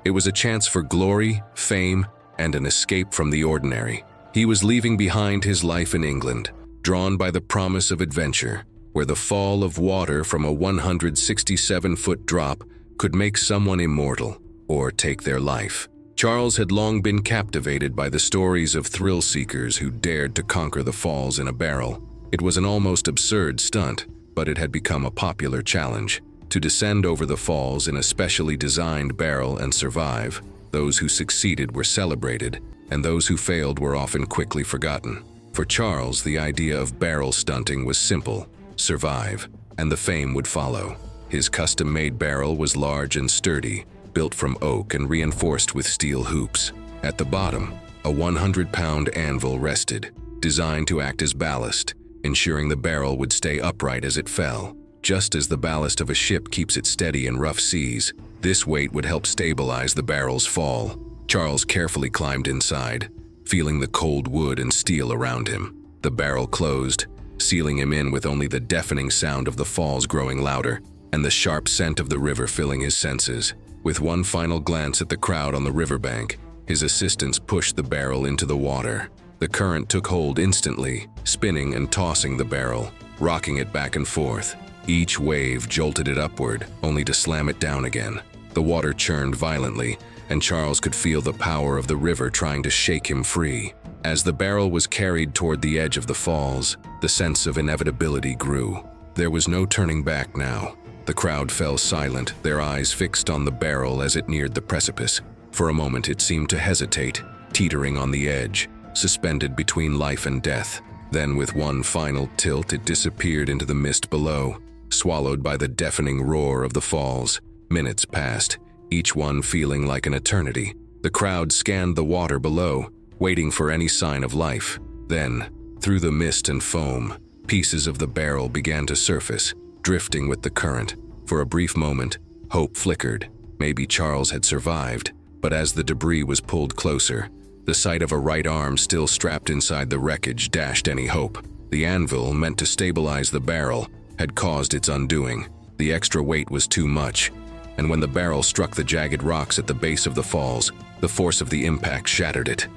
[SPEAKER 1] It was a chance for glory, fame, and an escape from the ordinary. He was leaving behind his life in England, drawn by the promise of adventure, where the fall of water from a 167-foot drop could make someone immortal or take their life. Charles had long been captivated by the stories of thrill-seekers who dared to conquer the falls in a barrel. It was an almost absurd stunt, but it had become a popular challenge. To descend over the falls in a specially designed barrel and survive, those who succeeded were celebrated, and those who failed were often quickly forgotten. For Charles, the idea of barrel stunting was simple: survive, and the fame would follow. His custom-made barrel was large and sturdy, built from oak and reinforced with steel hoops. At the bottom, a 100-pound anvil rested, designed to act as ballast, ensuring the barrel would stay upright as it fell. Just as the ballast of a ship keeps it steady in rough seas, this weight would help stabilize the barrel's fall. Charles carefully climbed inside, feeling the cold wood and steel around him. The barrel closed, sealing him in with only the deafening sound of the falls growing louder and the sharp scent of the river filling his senses. With one final glance at the crowd on the riverbank, his assistants pushed the barrel into the water. The current took hold instantly, spinning and tossing the barrel, rocking it back and forth. Each wave jolted it upward, only to slam it down again. The water churned violently, and Charles could feel the power of the river trying to shake him free. As the barrel was carried toward the edge of the falls, the sense of inevitability grew. There was no turning back now. The crowd fell silent, their eyes fixed on the barrel as it neared the precipice. For a moment it seemed to hesitate, teetering on the edge, suspended between life and death. Then with one final tilt it disappeared into the mist below, swallowed by the deafening roar of the falls. Minutes passed, each one feeling like an eternity. The crowd scanned the water below, waiting for any sign of life. Then, through the mist and foam, pieces of the barrel began to surface, drifting with the current. For a brief moment, hope flickered. Maybe Charles had survived, but as the debris was pulled closer, the sight of a right arm still strapped inside the wreckage dashed any hope. The anvil, meant to stabilize the barrel, had caused its undoing. The extra weight was too much, and when the barrel struck the jagged rocks at the base of the falls, the force of the impact shattered it.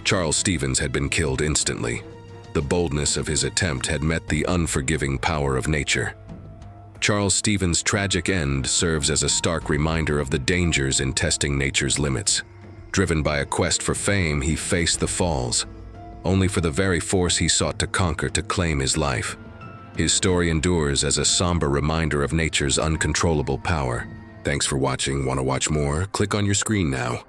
[SPEAKER 1] Charles Stevens had been killed instantly. The boldness of his attempt had met the unforgiving power of nature. Charles Stevens' tragic end serves as a stark reminder of the dangers in testing nature's limits. Driven by a quest for fame, he faced the falls, only for the very force he sought to conquer to claim his life. His story endures as a somber reminder of nature's uncontrollable power. Thanks for watching. Want to watch more? Click on your screen now.